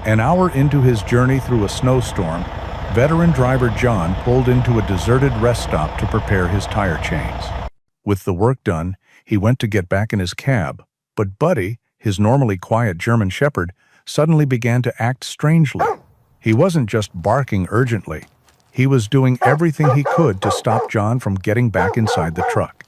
An hour into his journey through a snowstorm, veteran driver John pulled into a deserted rest stop to prepare his tire chains. With the work done, he went to get back in his cab, but Buddy, his normally quiet German Shepherd, suddenly began to act strangely. He wasn't just barking urgently. He was doing everything he could to stop John from getting back inside the truck.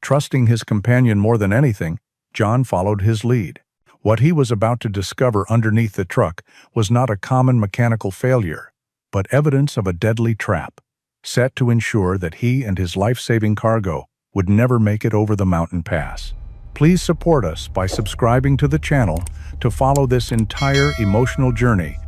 Trusting his companion more than anything, John followed his lead. What he was about to discover underneath the truck was not a common mechanical failure, but evidence of a deadly trap, set to ensure that he and his life-saving cargo would never make it over the mountain pass. Please support us by subscribing to the channel to follow this entire emotional journey.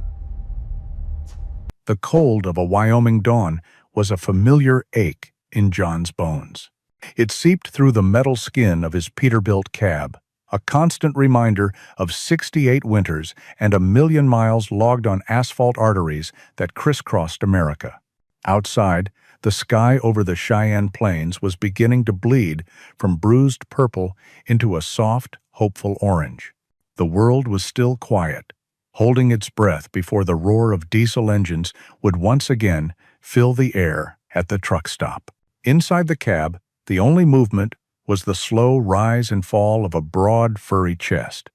The cold of a Wyoming dawn was a familiar ache in John's bones. It seeped through the metal skin of his Peterbilt cab, a constant reminder of 68 winters and 1,000,000 miles logged on asphalt arteries that crisscrossed America. Outside, the sky over the Cheyenne Plains was beginning to bleed from bruised purple into a soft, hopeful orange. The world was still quiet, holding its breath before the roar of diesel engines would once again fill the air at the truck stop. Inside the cab, the only movement was the slow rise and fall of a broad, furry chest.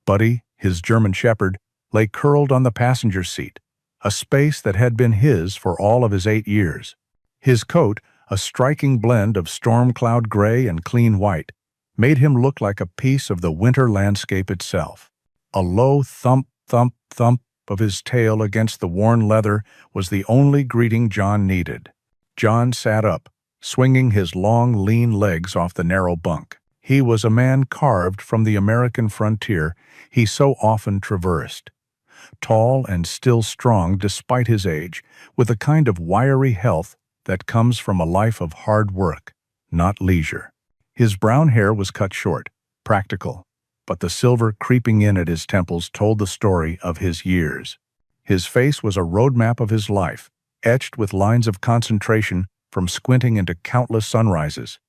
Buddy, his German Shepherd, lay curled on the passenger seat, a space that had been his for all of his 8 years. His coat, a striking blend of storm cloud gray and clean white, made him look like a piece of the winter landscape itself. A low thump, thump, thump of his tail against the worn leather was the only greeting John needed. John sat up, swinging his long, lean legs off the narrow bunk. He was a man carved from the American frontier he so often traversed. Tall and still strong despite his age, with a kind of wiry health that comes from a life of hard work, not leisure. His brown hair was cut short, practical, but the silver creeping in at his temples told the story of his years. His face was a roadmap of his life, etched with lines of concentration from squinting into countless sunrises,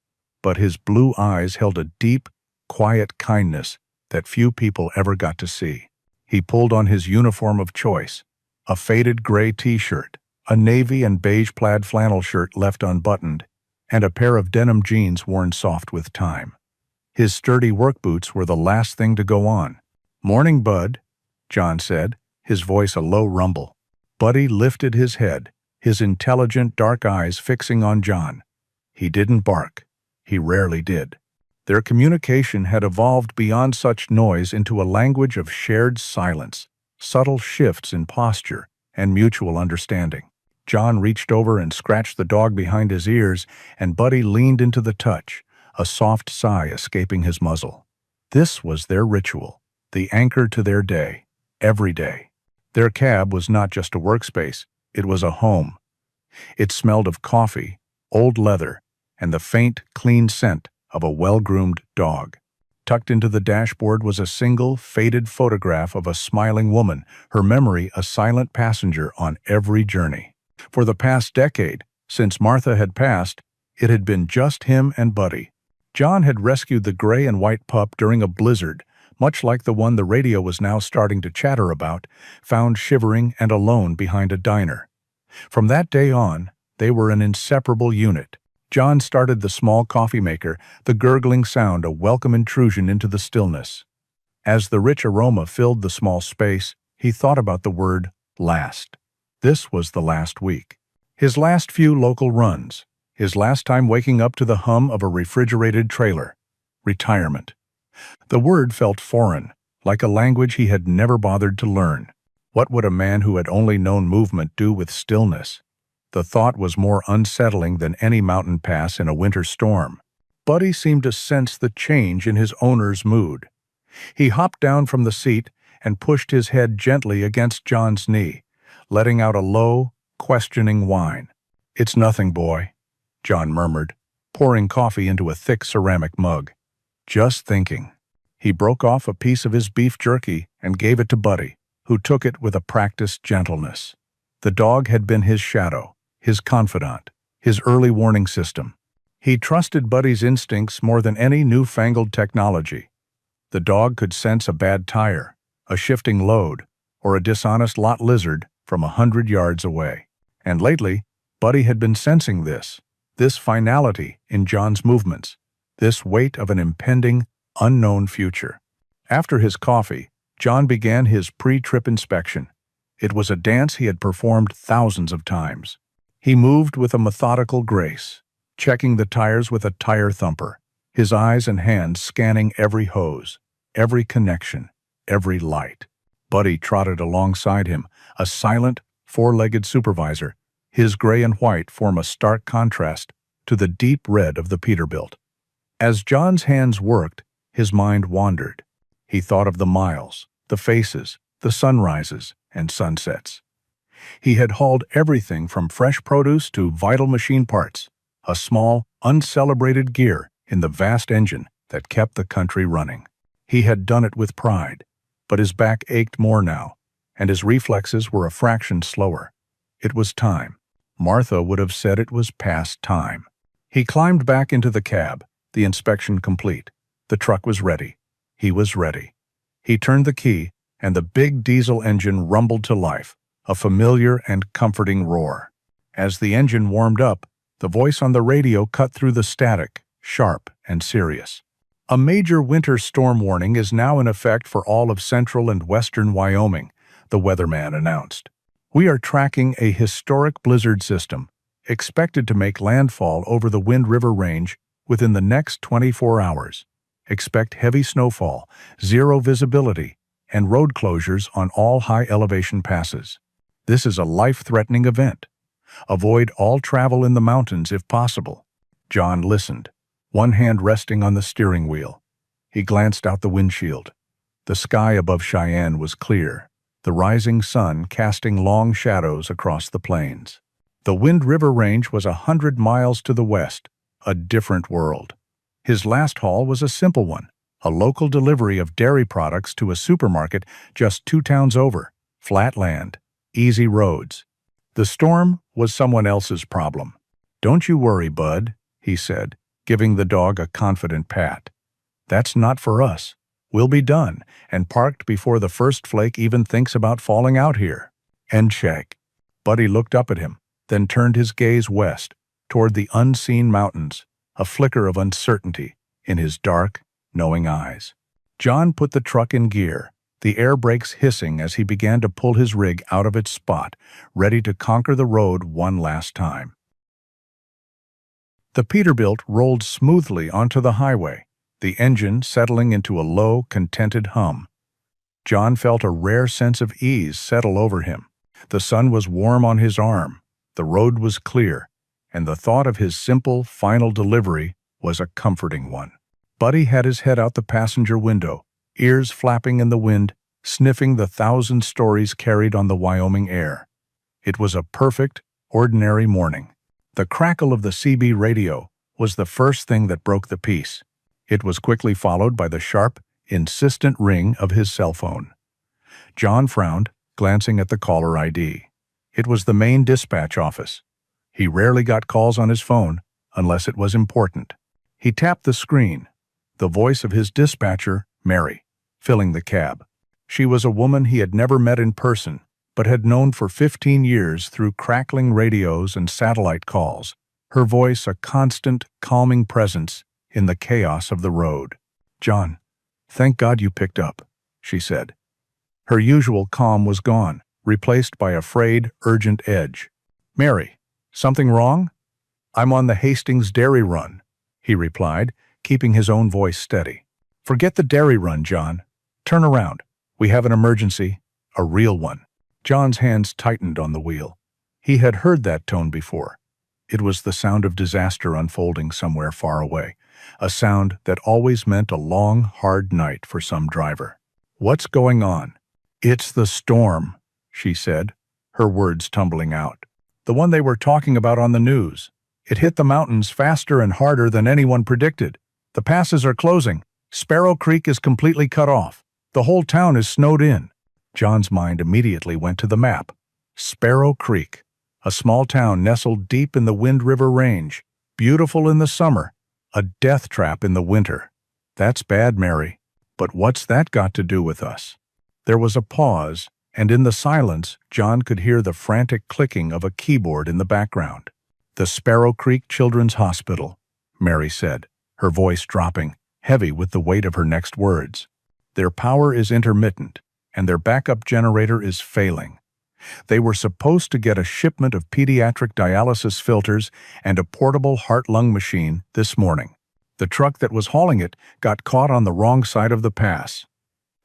but his blue eyes held a deep, quiet kindness that few people ever got to see. He pulled on his uniform of choice, a faded gray t-shirt, a navy and beige plaid flannel shirt left unbuttoned, and a pair of denim jeans worn soft with time. His sturdy work boots were the last thing to go on. "Morning, Bud," John said, his voice a low rumble. Buddy lifted his head, his intelligent dark eyes fixing on John. He didn't bark. He rarely did. Their communication had evolved beyond such noise into a language of shared silence, subtle shifts in posture, and mutual understanding. John reached over and scratched the dog behind his ears, and Buddy leaned into the touch, a soft sigh escaping his muzzle. This was their ritual, the anchor to their day, every day. Their cab was not just a workspace. It was a home. It smelled of coffee, old leather, and the faint, clean scent of a well-groomed dog. Tucked into the dashboard was a single, faded photograph of a smiling woman, her memory a silent passenger on every journey. For the past decade, since Martha had passed, it had been just him and Buddy. John had rescued the gray and white pup during a blizzard, much like the one the radio was now starting to chatter about, found shivering and alone behind a diner. From that day on, they were an inseparable unit. John started the small coffee maker, the gurgling sound a welcome intrusion into the stillness. As the rich aroma filled the small space, he thought about the word last. This was the last week. His last few local runs. His last time waking up to the hum of a refrigerated trailer. Retirement. The word felt foreign, like a language he had never bothered to learn. What would a man who had only known movement do with stillness? The thought was more unsettling than any mountain pass in a winter storm. Buddy seemed to sense the change in his owner's mood. He hopped down from the seat and pushed his head gently against John's knee, letting out a low, questioning whine. "It's nothing, boy," John murmured, pouring coffee into a thick ceramic mug. "Just thinking." He broke off a piece of his beef jerky and gave it to Buddy, who took it with a practiced gentleness. The dog had been his shadow, his confidant, his early warning system. He trusted Buddy's instincts more than any newfangled technology. The dog could sense a bad tire, a shifting load, or a dishonest lot lizard from 100 yards away. And lately, Buddy had been sensing this finality in John's movements, this weight of an impending, unknown future. After his coffee, John began his pre-trip inspection. It was a dance he had performed thousands of times. He moved with a methodical grace, checking the tires with a tire thumper, his eyes and hands scanning every hose, every connection, every light. Buddy trotted alongside him, a silent, four-legged supervisor. His gray and white form a stark contrast to the deep red of the Peterbilt. As John's hands worked, his mind wandered. He thought of the miles, the faces, the sunrises and sunsets. He had hauled everything from fresh produce to vital machine parts, a small, uncelebrated gear in the vast engine that kept the country running. He had done it with pride, but his back ached more now, and his reflexes were a fraction slower. It was time. Martha would have said it was past time. He climbed back into the cab, the inspection complete. The truck was ready. He was ready. He turned the key, and the big diesel engine rumbled to life, a familiar and comforting roar. As the engine warmed up, the voice on the radio cut through the static, sharp and serious. A major winter storm warning is now in effect for all of central and western Wyoming, the weatherman announced. We are tracking a historic blizzard system, expected to make landfall over the Wind River Range within the next 24 hours. Expect heavy snowfall, zero visibility, and road closures on all high-elevation passes. This is a life-threatening event. Avoid all travel in the mountains if possible. John listened, one hand resting on the steering wheel. He glanced out the windshield. The sky above Cheyenne was clear, the rising sun casting long shadows across the plains. The Wind River Range was 100 miles to the west, a different world. His last haul was a simple one, a local delivery of dairy products to a supermarket just 2 towns over, flat land, easy roads. The storm was someone else's problem. "Don't you worry, Bud," he said, giving the dog a confident pat. "That's not for us. We'll be done and parked before the first flake even thinks about falling out here." End check. Buddy looked up at him, then turned his gaze west, toward the unseen mountains, a flicker of uncertainty in his dark, knowing eyes. John put the truck in gear, the air brakes hissing as he began to pull his rig out of its spot, ready to conquer the road one last time. The Peterbilt rolled smoothly onto the highway, the engine settling into a low, contented hum. John felt a rare sense of ease settle over him. The sun was warm on his arm, the road was clear, and the thought of his simple, final delivery was a comforting one. Buddy had his head out the passenger window, ears flapping in the wind, sniffing the 1,000 stories carried on the Wyoming air. It was a perfect, ordinary morning. The crackle of the CB radio was the first thing that broke the peace. It was quickly followed by the sharp, insistent ring of his cell phone. John frowned, glancing at the caller ID. It was the main dispatch office. He rarely got calls on his phone unless it was important. He tapped the screen. The voice of his dispatcher, Mary, filling the cab. She was a woman he had never met in person, but had known for 15 years through crackling radios and satellite calls, her voice a constant, calming presence in the chaos of the road. "John, thank God you picked up," she said. Her usual calm was gone, replaced by a frayed, urgent edge. "Mary, something wrong?" "I'm on the Hastings Dairy Run," he replied, keeping his own voice steady. "Forget the dairy run, John. Turn around. We have an emergency, a real one." John's hands tightened on the wheel. He had heard that tone before. It was the sound of disaster unfolding somewhere far away, a sound that always meant a long, hard night for some driver. "What's going on?" "It's the storm," she said, her words tumbling out. "The one they were talking about on the news. It hit the mountains faster and harder than anyone predicted. The passes are closing. Sparrow Creek is completely cut off. The whole town is snowed in." John's mind immediately went to the map. Sparrow Creek, a small town nestled deep in the Wind River Range, beautiful in the summer, a death trap in the winter. "That's bad, Mary. But what's that got to do with us?" There was a pause, And in the silence, John could hear the frantic clicking of a keyboard in the background. "The Sparrow Creek Children's Hospital," Mary said, her voice dropping, heavy with the weight of her next words. "Their power is intermittent, and their backup generator is failing. They were supposed to get a shipment of pediatric dialysis filters and a portable heart-lung machine this morning. The truck that was hauling it got caught on the wrong side of the pass.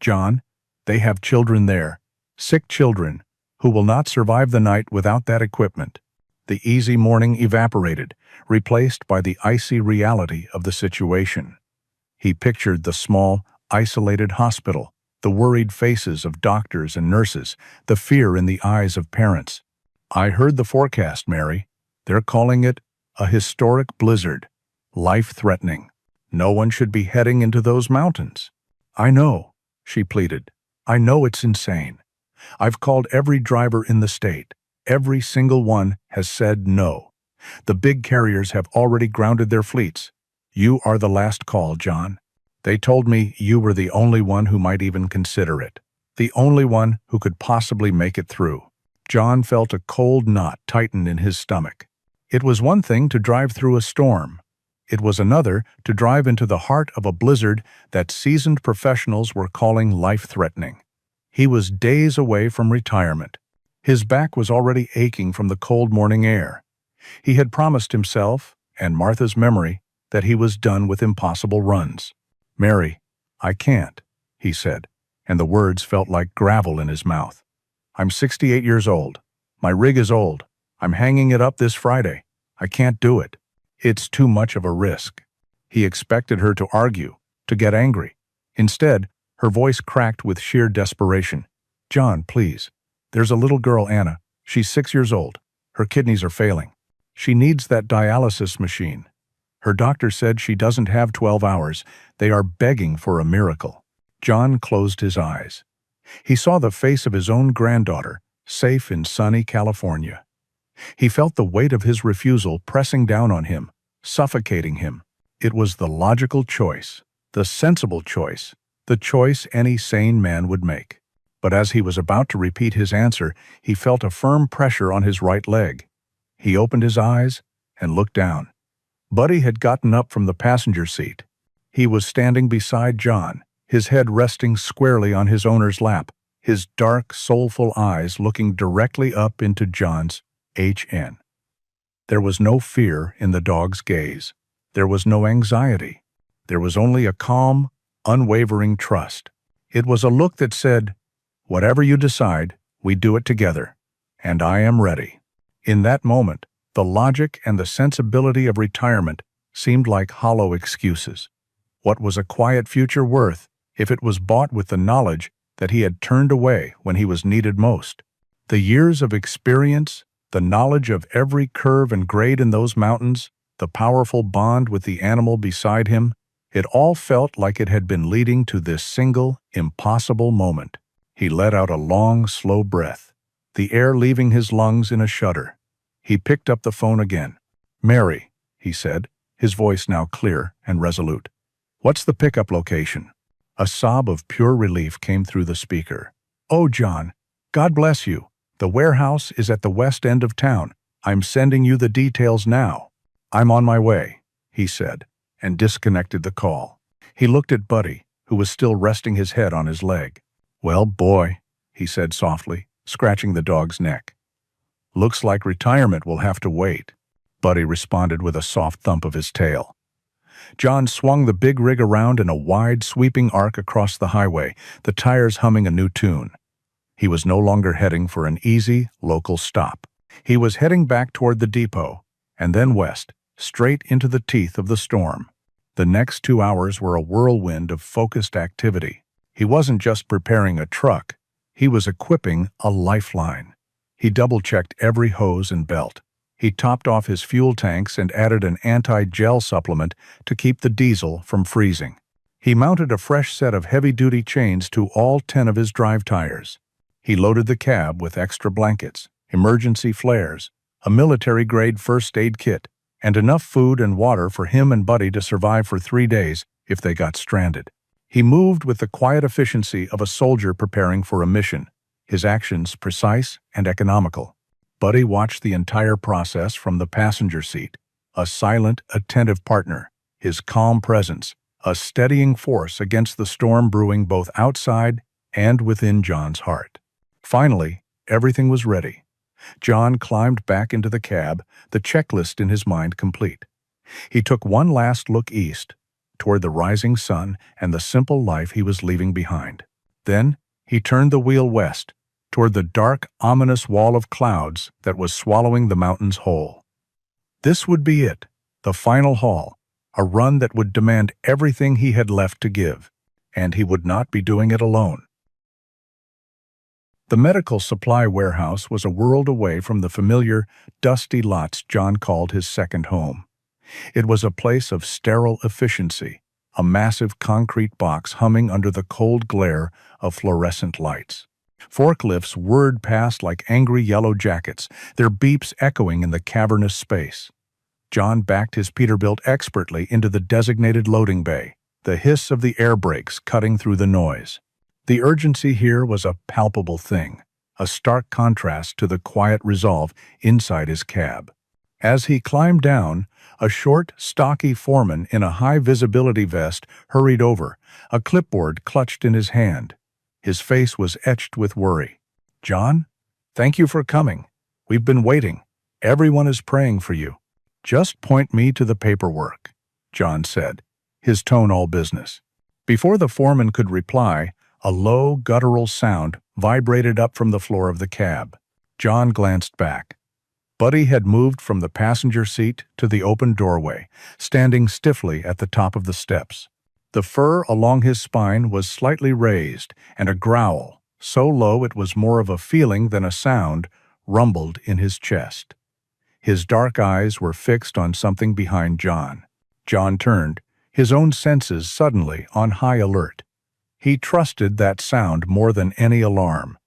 John, they have children there, sick children, who will not survive the night without that equipment." The easy morning evaporated, replaced by the icy reality of the situation. He pictured the small, isolated hospital, the worried faces of doctors and nurses, the fear in the eyes of parents. "I heard the forecast, Mary. They're calling it a historic blizzard. Life-threatening. No one should be heading into those mountains." "I know," she pleaded. "I know it's insane. I've called every driver in the state. Every single one has said no. The big carriers have already grounded their fleets. You are the last call, John. They told me you were the only one who might even consider it. The only one who could possibly make it through." John felt a cold knot tighten in his stomach. It was one thing to drive through a storm. It was another to drive into the heart of a blizzard that seasoned professionals were calling life-threatening. He was days away from retirement. His back was already aching from the cold morning air. He had promised himself, and Martha's memory, that he was done with impossible runs. "Mary, I can't," he said, and the words felt like gravel in his mouth. "I'm 68 years old. My rig is old. I'm hanging it up this Friday. I can't do it. It's too much of a risk." He expected her to argue, to get angry. Instead, her voice cracked with sheer desperation. "John, please. There's a little girl, Anna. She's 6 years old. Her kidneys are failing. She needs that dialysis machine. Her doctor said she doesn't have 12 hours. They are begging for a miracle." John closed his eyes. He saw the face of his own granddaughter, safe in sunny California. He felt the weight of his refusal pressing down on him, suffocating him. It was the logical choice, the sensible choice, the choice any sane man would make. But as he was about to repeat his answer, he felt a firm pressure on his right leg. He opened his eyes and looked down. Buddy had gotten up from the passenger seat. He was standing beside John, his head resting squarely on his owner's lap, his dark, soulful eyes looking directly up into John's. HN. There was no fear in the dog's gaze. There was no anxiety. There was only a calm, unwavering trust. It was a look that said, "Whatever you decide, we do it together, and I am ready." In that moment, the logic and the sensibility of retirement seemed like hollow excuses. What was a quiet future worth if it was bought with the knowledge that he had turned away when he was needed most? The years of experience, the knowledge of every curve and grade in those mountains, the powerful bond with the animal beside him, it all felt like it had been leading to this single, impossible moment. He let out a long, slow breath, the air leaving his lungs in a shudder. He picked up the phone again. "Mary," he said, his voice now clear and resolute. "What's the pickup location?" A sob of pure relief came through the speaker. "Oh, John, God bless you. The warehouse is at the west end of town. I'm sending you the details now." "I'm on my way," he said, and disconnected the call. He looked at Buddy, who was still resting his head on his leg. "Well, boy," he said softly, scratching the dog's neck. "Looks like retirement will have to wait." Buddy responded with a soft thump of his tail. John swung the big rig around in a wide, sweeping arc across the highway, the tires humming a new tune. He was no longer heading for an easy, local stop. He was heading back toward the depot, and then west, straight into the teeth of the storm. The next 2 hours were a whirlwind of focused activity. He wasn't just preparing a truck, he was equipping a lifeline. He double-checked every hose and belt. He topped off his fuel tanks and added an anti-gel supplement to keep the diesel from freezing. He mounted a fresh set of heavy-duty chains to all 10 of his drive tires. He loaded the cab with extra blankets, emergency flares, a military-grade first aid kit, and enough food and water for him and Buddy to survive for 3 days if they got stranded. He moved with the quiet efficiency of a soldier preparing for a mission. his actions precise and economical. Buddy watched the entire process from the passenger seat, a silent, attentive partner, his calm presence, a steadying force against the storm brewing both outside and within John's heart. Finally, everything was ready. John climbed back into the cab, the checklist in his mind complete. He took one last look east, toward the rising sun and the simple life he was leaving behind. Then he turned the wheel west, toward the dark, ominous wall of clouds that was swallowing the mountains whole. This would be it, the final haul, a run that would demand everything he had left to give, and he would not be doing it alone. The medical supply warehouse was a world away from the familiar, dusty lots John called his second home. It was a place of sterile efficiency, a massive concrete box humming under the cold glare of fluorescent lights. Forklifts whirred past like angry yellow jackets, their beeps echoing in the cavernous space. John backed his Peterbilt expertly into the designated loading bay, the hiss of the air brakes cutting through the noise. The urgency here was a palpable thing, a stark contrast to the quiet resolve inside his cab. As he climbed down, a short, stocky foreman in a high-visibility vest hurried over, a clipboard clutched in his hand. His face was etched with worry. "John, thank you for coming. We've been waiting. Everyone is praying for you." "Just point me to the paperwork," John said, his tone all business. Before the foreman could reply, a low, guttural sound vibrated up from the floor of the cab. John glanced back. Buddy had moved from the passenger seat to the open doorway, standing stiffly at the top of the steps. The fur along his spine was slightly raised, and a growl, so low it was more of a feeling than a sound, rumbled in his chest. His dark eyes were fixed on something behind John. John turned, his own senses suddenly on high alert. He trusted that sound more than any alarm.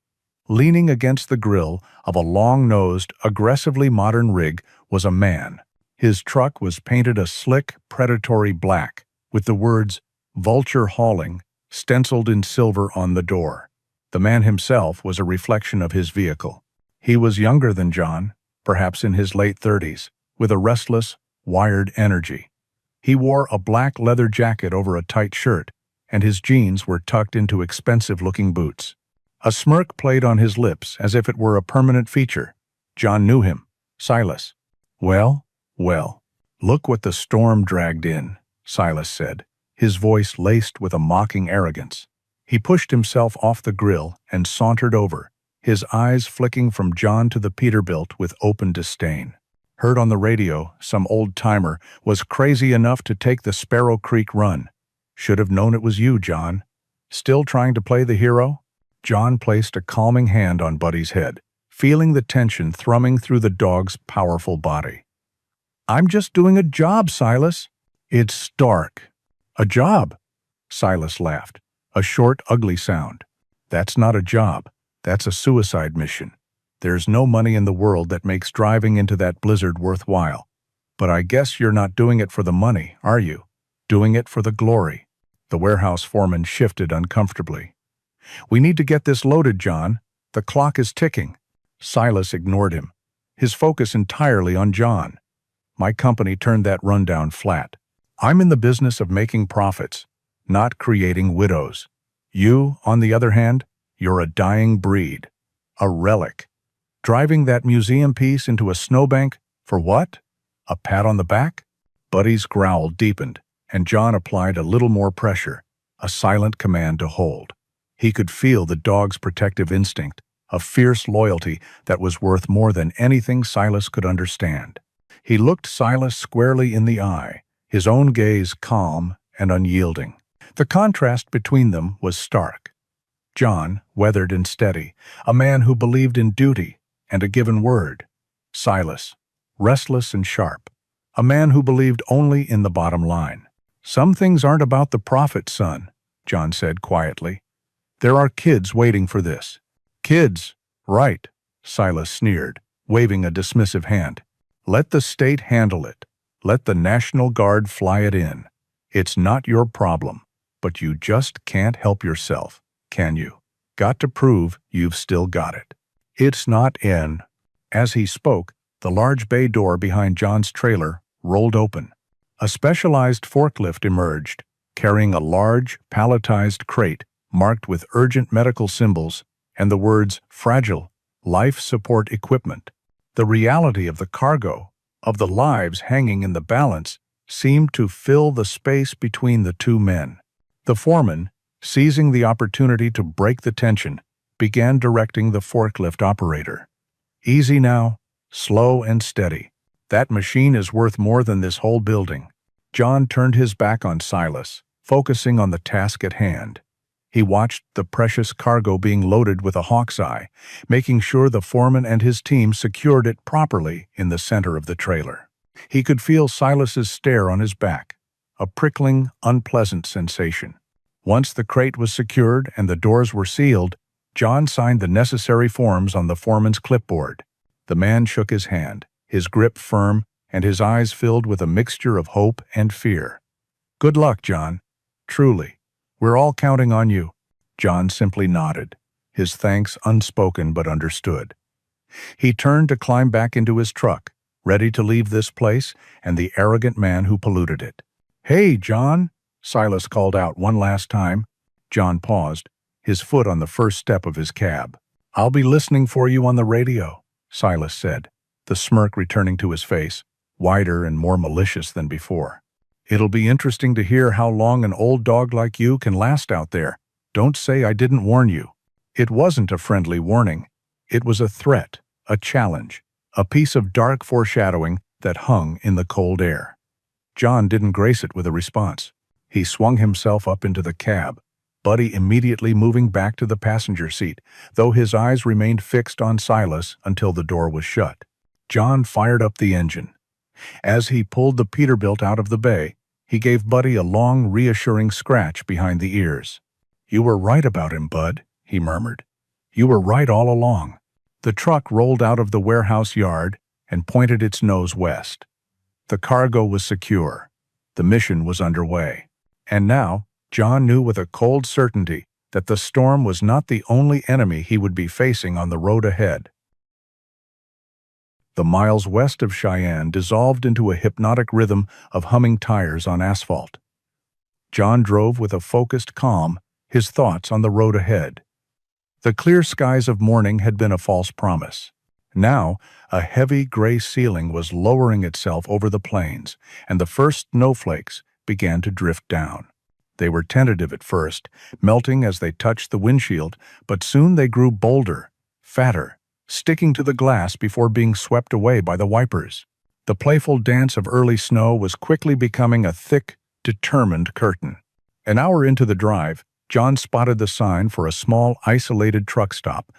Leaning against the grill of a long-nosed, aggressively modern rig was a man. His truck was painted a slick, predatory black, with the words "Vulture Hauling" stenciled in silver on the door. The man himself was a reflection of his vehicle. He was younger than John, perhaps in his late 30s, with a restless, wired energy. He wore a black leather jacket over a tight shirt, and his jeans were tucked into expensive-looking boots. A smirk played on his lips as if it were a permanent feature. John knew him. Silas. "Well, well, look what the storm dragged in," Silas said, his voice laced with a mocking arrogance. He pushed himself off the grill and sauntered over, his eyes flicking from John to the Peterbilt with open disdain. Heard on the radio, some old-timer was crazy enough to take the Sparrow Creek run. "Should have known it was you, John." "Still trying to play the hero?" John placed a calming hand on Buddy's head, feeling the tension thrumming through the dog's powerful body. "I'm just doing a job, Silas." "It's stark." "A job?" Silas laughed, a short, ugly sound. "That's not a job. That's a suicide mission. There's no money in the world that makes driving into that blizzard worthwhile. But I guess you're not doing it for the money, are you? Doing it for the glory." The warehouse foreman shifted uncomfortably. "We need to get this loaded, John. The clock is ticking." Silas ignored him, his focus entirely on John. "My company turned that rundown flat. I'm in the business of making profits, not creating widows. You, on the other hand, you're a dying breed. A relic. Driving that museum piece into a snowbank, for what? A pat on the back?" Buddy's growl deepened, and John applied a little more pressure, a silent command to hold. He could feel the dog's protective instinct, a fierce loyalty that was worth more than anything Silas could understand. He looked Silas squarely in the eye, his own gaze calm and unyielding. The contrast between them was stark. John, weathered and steady, a man who believed in duty and a given word. Silas, restless and sharp, a man who believed only in the bottom line. "Some things aren't about the profit, son," John said quietly. "There are kids waiting for this." "Kids, right," Silas sneered, waving a dismissive hand. "Let the state handle it. Let the National Guard fly it in. It's not your problem, but you just can't help yourself, can you?" Got to prove you've still got it. It's not in. As he spoke, the large bay door behind John's trailer rolled open. A specialized forklift emerged, carrying a large, palletized crate marked with urgent medical symbols and the words fragile, life support equipment. The reality of the cargo, of the lives hanging in the balance, seemed to fill the space between the two men. The foreman, seizing the opportunity to break the tension, began directing the forklift operator. Easy now, slow and steady. That machine is worth more than this whole building. John turned his back on Silas, focusing on the task at hand. He watched the precious cargo being loaded with a hawk's eye, making sure the foreman and his team secured it properly in the center of the trailer. He could feel Silas's stare on his back, a prickling, unpleasant sensation. Once the crate was secured and the doors were sealed, John signed the necessary forms on the foreman's clipboard. The man shook his hand, his grip firm, and his eyes filled with a mixture of hope and fear. "Good luck, John. Truly. We're all counting on you." John simply nodded, his thanks unspoken but understood. He turned to climb back into his truck, ready to leave this place and the arrogant man who polluted it. "Hey, John!" Silas called out one last time. John paused, his foot on the first step of his cab. "I'll be listening for you on the radio," Silas said, the smirk returning to his face, wider and more malicious than before. "It'll be interesting to hear how long an old dog like you can last out there. Don't say I didn't warn you." It wasn't a friendly warning. It was a threat, a challenge, a piece of dark foreshadowing that hung in the cold air. John didn't grace it with a response. He swung himself up into the cab, Buddy immediately moving back to the passenger seat, though his eyes remained fixed on Silas until the door was shut. John fired up the engine. As he pulled the Peterbilt out of the bay, he gave Buddy a long, reassuring scratch behind the ears. "You were right about him, Bud," he murmured. "You were right all along." The truck rolled out of the warehouse yard and pointed its nose west. The cargo was secure. The mission was underway. And now, John knew with a cold certainty that the storm was not the only enemy he would be facing on the road ahead. The miles west of Cheyenne dissolved into a hypnotic rhythm of humming tires on asphalt. John drove with a focused calm, his thoughts on the road ahead. The clear skies of morning had been a false promise. Now, a heavy gray ceiling was lowering itself over the plains, and the first snowflakes began to drift down. They were tentative at first, melting as they touched the windshield, but soon they grew bolder, fatter, sticking to the glass before being swept away by the wipers. The playful dance of early snow was quickly becoming a thick, determined curtain. An hour into the drive, John spotted the sign for a small, isolated truck stop.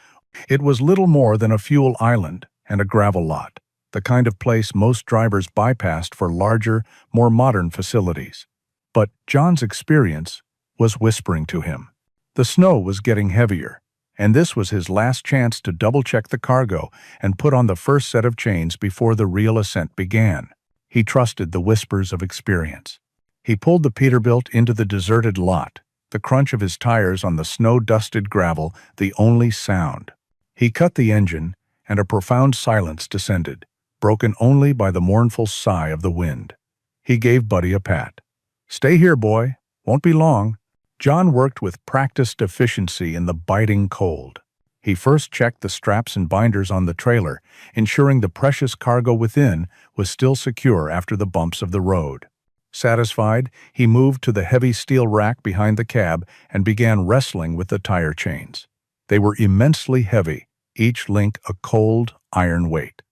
It was little more than a fuel island and a gravel lot, the kind of place most drivers bypassed for larger, more modern facilities. But John's experience was whispering to him. The snow was getting heavier, and this was his last chance to double-check the cargo and put on the first set of chains before the real ascent began. He trusted the whispers of experience. He pulled the Peterbilt into the deserted lot, the crunch of his tires on the snow-dusted gravel the only sound. He cut the engine, and a profound silence descended, broken only by the mournful sigh of the wind. He gave Buddy a pat. "Stay here, boy. Won't be long." John worked with practiced efficiency in the biting cold. He first checked the straps and binders on the trailer, ensuring the precious cargo within was still secure after the bumps of the road. Satisfied, he moved to the heavy steel rack behind the cab and began wrestling with the tire chains. They were immensely heavy, each link a cold, iron weight.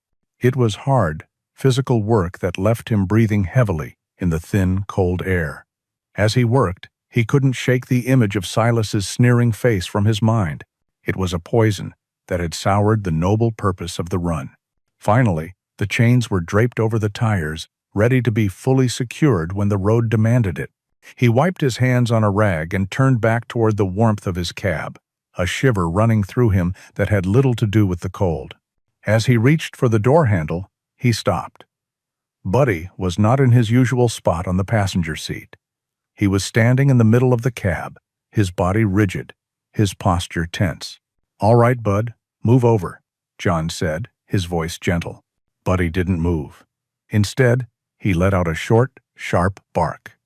It was hard, physical work that left him breathing heavily in the thin, cold air. As he worked, he couldn't shake the image of Silas's sneering face from his mind. It was a poison that had soured the noble purpose of the run. Finally, the chains were draped over the tires, ready to be fully secured when the road demanded it. He wiped his hands on a rag and turned back toward the warmth of his cab, a shiver running through him that had little to do with the cold. As he reached for the door handle, he stopped. Buddy was not in his usual spot on the passenger seat. He was standing in the middle of the cab, his body rigid, his posture tense. "All right, Bud, move over," John said, his voice gentle. Buddy didn't move. Instead, he let out a short, sharp bark.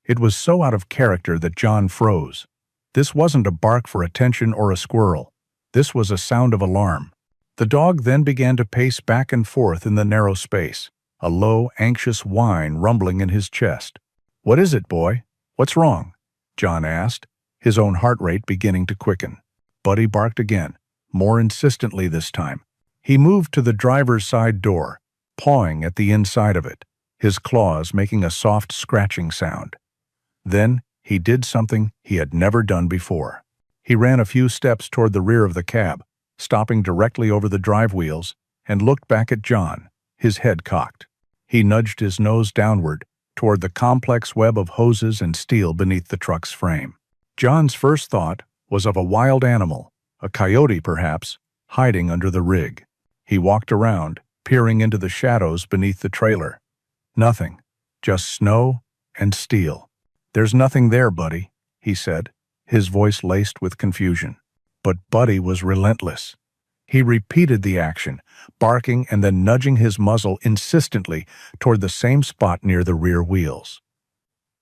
It was so out of character that John froze. This wasn't a bark for attention or a squirrel. This was a sound of alarm. The dog then began to pace back and forth in the narrow space, a low, anxious whine rumbling in his chest. "What is it, boy? What's wrong?" John asked, his own heart rate beginning to quicken. Buddy barked again, more insistently this time. He moved to the driver's side door, pawing at the inside of it, his claws making a soft scratching sound. Then he did something he had never done before. He ran a few steps toward the rear of the cab, stopping directly over the drive wheels, and looked back at John, his head cocked. He nudged his nose downward toward the complex web of hoses and steel beneath the truck's frame. John's first thought was of a wild animal, a coyote perhaps, hiding under the rig. He walked around, peering into the shadows beneath the trailer. Nothing, just snow and steel. "There's nothing there, Buddy," he said, his voice laced with confusion. But Buddy was relentless. He repeated the action, barking and then nudging his muzzle insistently toward the same spot near the rear wheels.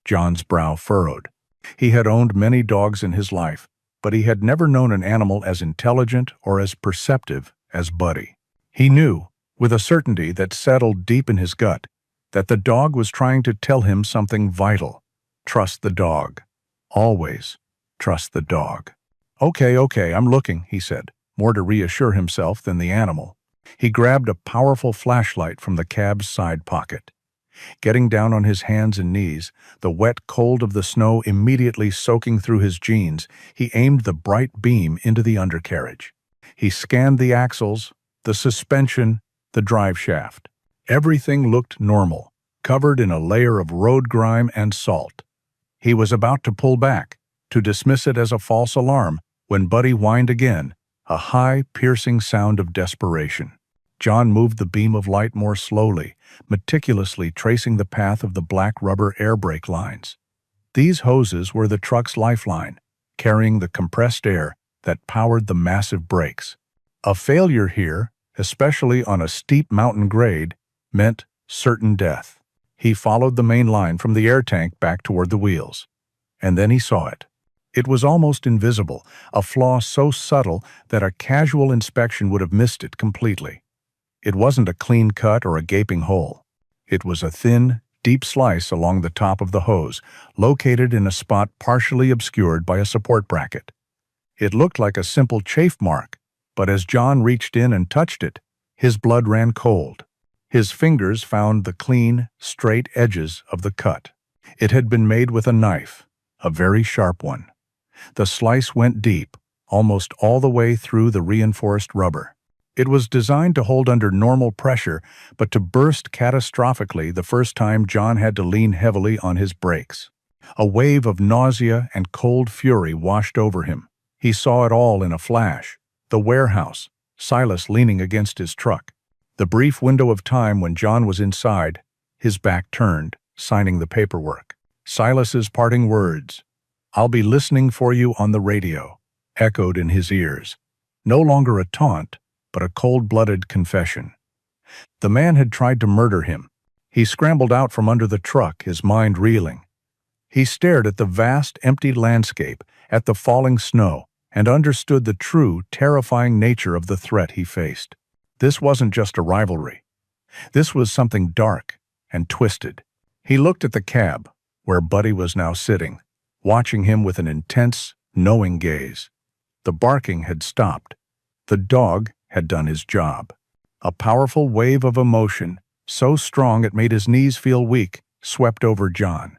John's brow furrowed. He had owned many dogs in his life, but he had never known an animal as intelligent or as perceptive as Buddy. He knew, with a certainty that settled deep in his gut, that the dog was trying to tell him something vital. Trust the dog. Always trust the dog. Okay, I'm looking," he said, more to reassure himself than the animal. He grabbed a powerful flashlight from the cab's side pocket. Getting down on his hands and knees, the wet cold of the snow immediately soaking through his jeans, he aimed the bright beam into the undercarriage. He scanned the axles, the suspension, the drive shaft. Everything looked normal, covered in a layer of road grime and salt. He was about to pull back, to dismiss it as a false alarm, when Buddy whined again, a high, piercing sound of desperation. John moved the beam of light more slowly, meticulously tracing the path of the black rubber air brake lines. These hoses were the truck's lifeline, carrying the compressed air that powered the massive brakes. A failure here, especially on a steep mountain grade, meant certain death. He followed the main line from the air tank back toward the wheels. And then he saw it. It was almost invisible, a flaw so subtle that a casual inspection would have missed it completely. It wasn't a clean cut or a gaping hole. It was a thin, deep slice along the top of the hose, located in a spot partially obscured by a support bracket. It looked like a simple chafe mark, but as John reached in and touched it, his blood ran cold. His fingers found the clean, straight edges of the cut. It had been made with a knife, a very sharp one. The slice went deep, almost all the way through the reinforced rubber. It was designed to hold under normal pressure, but to burst catastrophically the first time John had to lean heavily on his brakes. A wave of nausea and cold fury washed over him. He saw it all in a flash. The warehouse, Silas leaning against his truck. The brief window of time when John was inside, his back turned, signing the paperwork. Silas's parting words, "I'll be listening for you on the radio," echoed in his ears. No longer a taunt, but a cold-blooded confession. The man had tried to murder him. He scrambled out from under the truck, his mind reeling. He stared at the vast, empty landscape, at the falling snow, and understood the true, terrifying nature of the threat he faced. This wasn't just a rivalry. This was something dark and twisted. He looked at the cab, where Buddy was now sitting, watching him with an intense, knowing gaze. The barking had stopped. The dog had done his job. A powerful wave of emotion, so strong it made his knees feel weak, swept over John.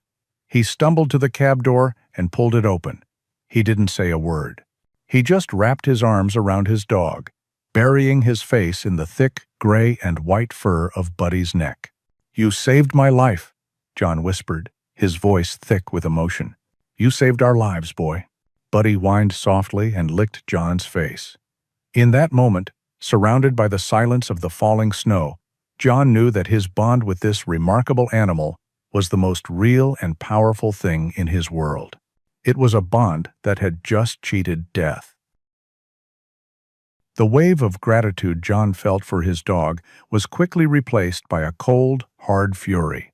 He stumbled to the cab door and pulled it open. He didn't say a word. He just wrapped his arms around his dog, burying his face in the thick gray and white fur of Buddy's neck. "You saved my life," John whispered, his voice thick with emotion. "You saved our lives, boy." Buddy whined softly and licked John's face. In that moment, surrounded by the silence of the falling snow, John knew that his bond with this remarkable animal was the most real and powerful thing in his world. It was a bond that had just cheated death. The wave of gratitude John felt for his dog was quickly replaced by a cold, hard fury.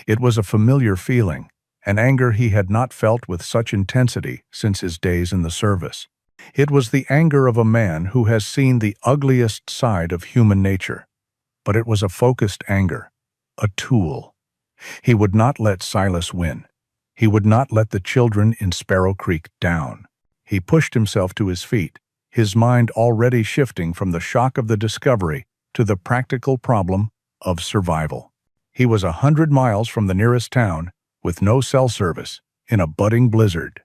It was a familiar feeling, an anger he had not felt with such intensity since his days in the service. It was the anger of a man who has seen the ugliest side of human nature. But it was a focused anger, a tool. He would not let Silas win. He would not let the children in Sparrow Creek down. He pushed himself to his feet, his mind already shifting from the shock of the discovery to the practical problem of survival. He was 100 miles from the nearest town, with no cell service, in a budding blizzard.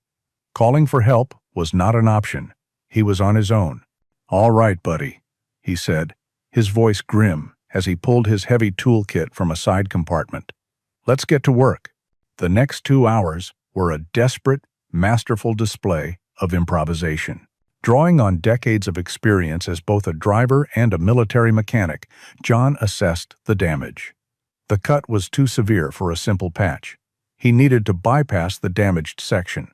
Calling for help was not an option. He was on his own. "All right, buddy," he said, his voice grim as he pulled his heavy toolkit from a side compartment. "Let's get to work." The next 2 hours were a desperate, masterful display of improvisation. Drawing on decades of experience as both a driver and a military mechanic, John assessed the damage. The cut was too severe for a simple patch. He needed to bypass the damaged section.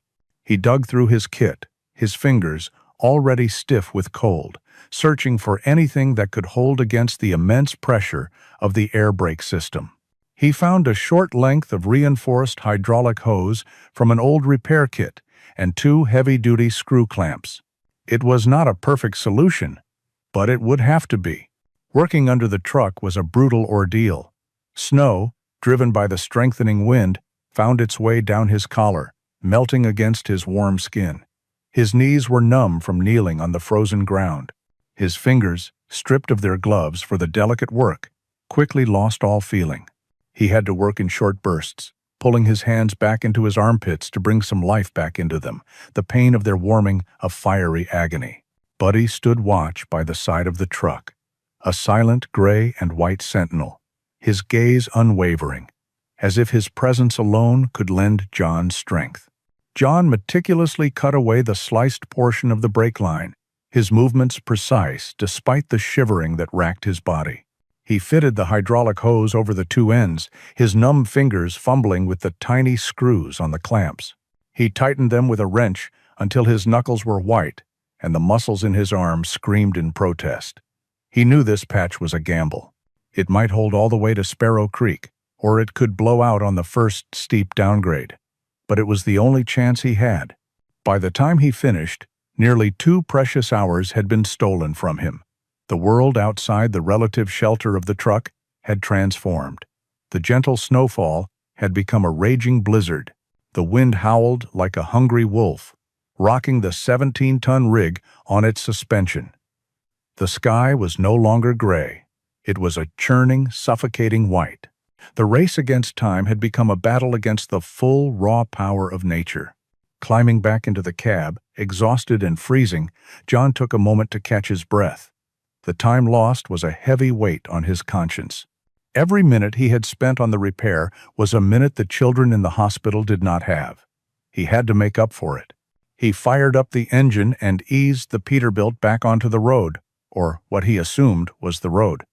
He dug through his kit, his fingers already stiff with cold, searching for anything that could hold against the immense pressure of the air brake system. He found a short length of reinforced hydraulic hose from an old repair kit and 2 heavy-duty screw clamps. It was not a perfect solution, but it would have to be. Working under the truck was a brutal ordeal. Snow, driven by the strengthening wind, found its way down his collar, melting against his warm skin. His knees were numb from kneeling on the frozen ground. His fingers, stripped of their gloves for the delicate work, quickly lost all feeling. He had to work in short bursts, pulling his hands back into his armpits to bring some life back into them, the pain of their warming a fiery agony. Buddy stood watch by the side of the truck, a silent gray and white sentinel, his gaze unwavering, as if his presence alone could lend John strength. John meticulously cut away the sliced portion of the brake line, his movements precise despite the shivering that racked his body. He fitted the hydraulic hose over the 2 ends, his numb fingers fumbling with the tiny screws on the clamps. He tightened them with a wrench until his knuckles were white and the muscles in his arms screamed in protest. He knew this patch was a gamble. It might hold all the way to Sparrow Creek, or it could blow out on the first steep downgrade. But it was the only chance he had. By the time he finished, nearly 2 precious hours had been stolen from him. The world outside the relative shelter of the truck had transformed. The gentle snowfall had become a raging blizzard. The wind howled like a hungry wolf, rocking the 17-ton rig on its suspension. The sky was no longer gray. It was a churning, suffocating white. The race against time had become a battle against the full, raw power of nature. Climbing back into the cab, exhausted and freezing, John took a moment to catch his breath. The time lost was a heavy weight on his conscience. Every minute he had spent on the repair was a minute the children in the hospital did not have. He had to make up for it. He fired up the engine and eased the Peterbilt back onto the road, or what he assumed was the road.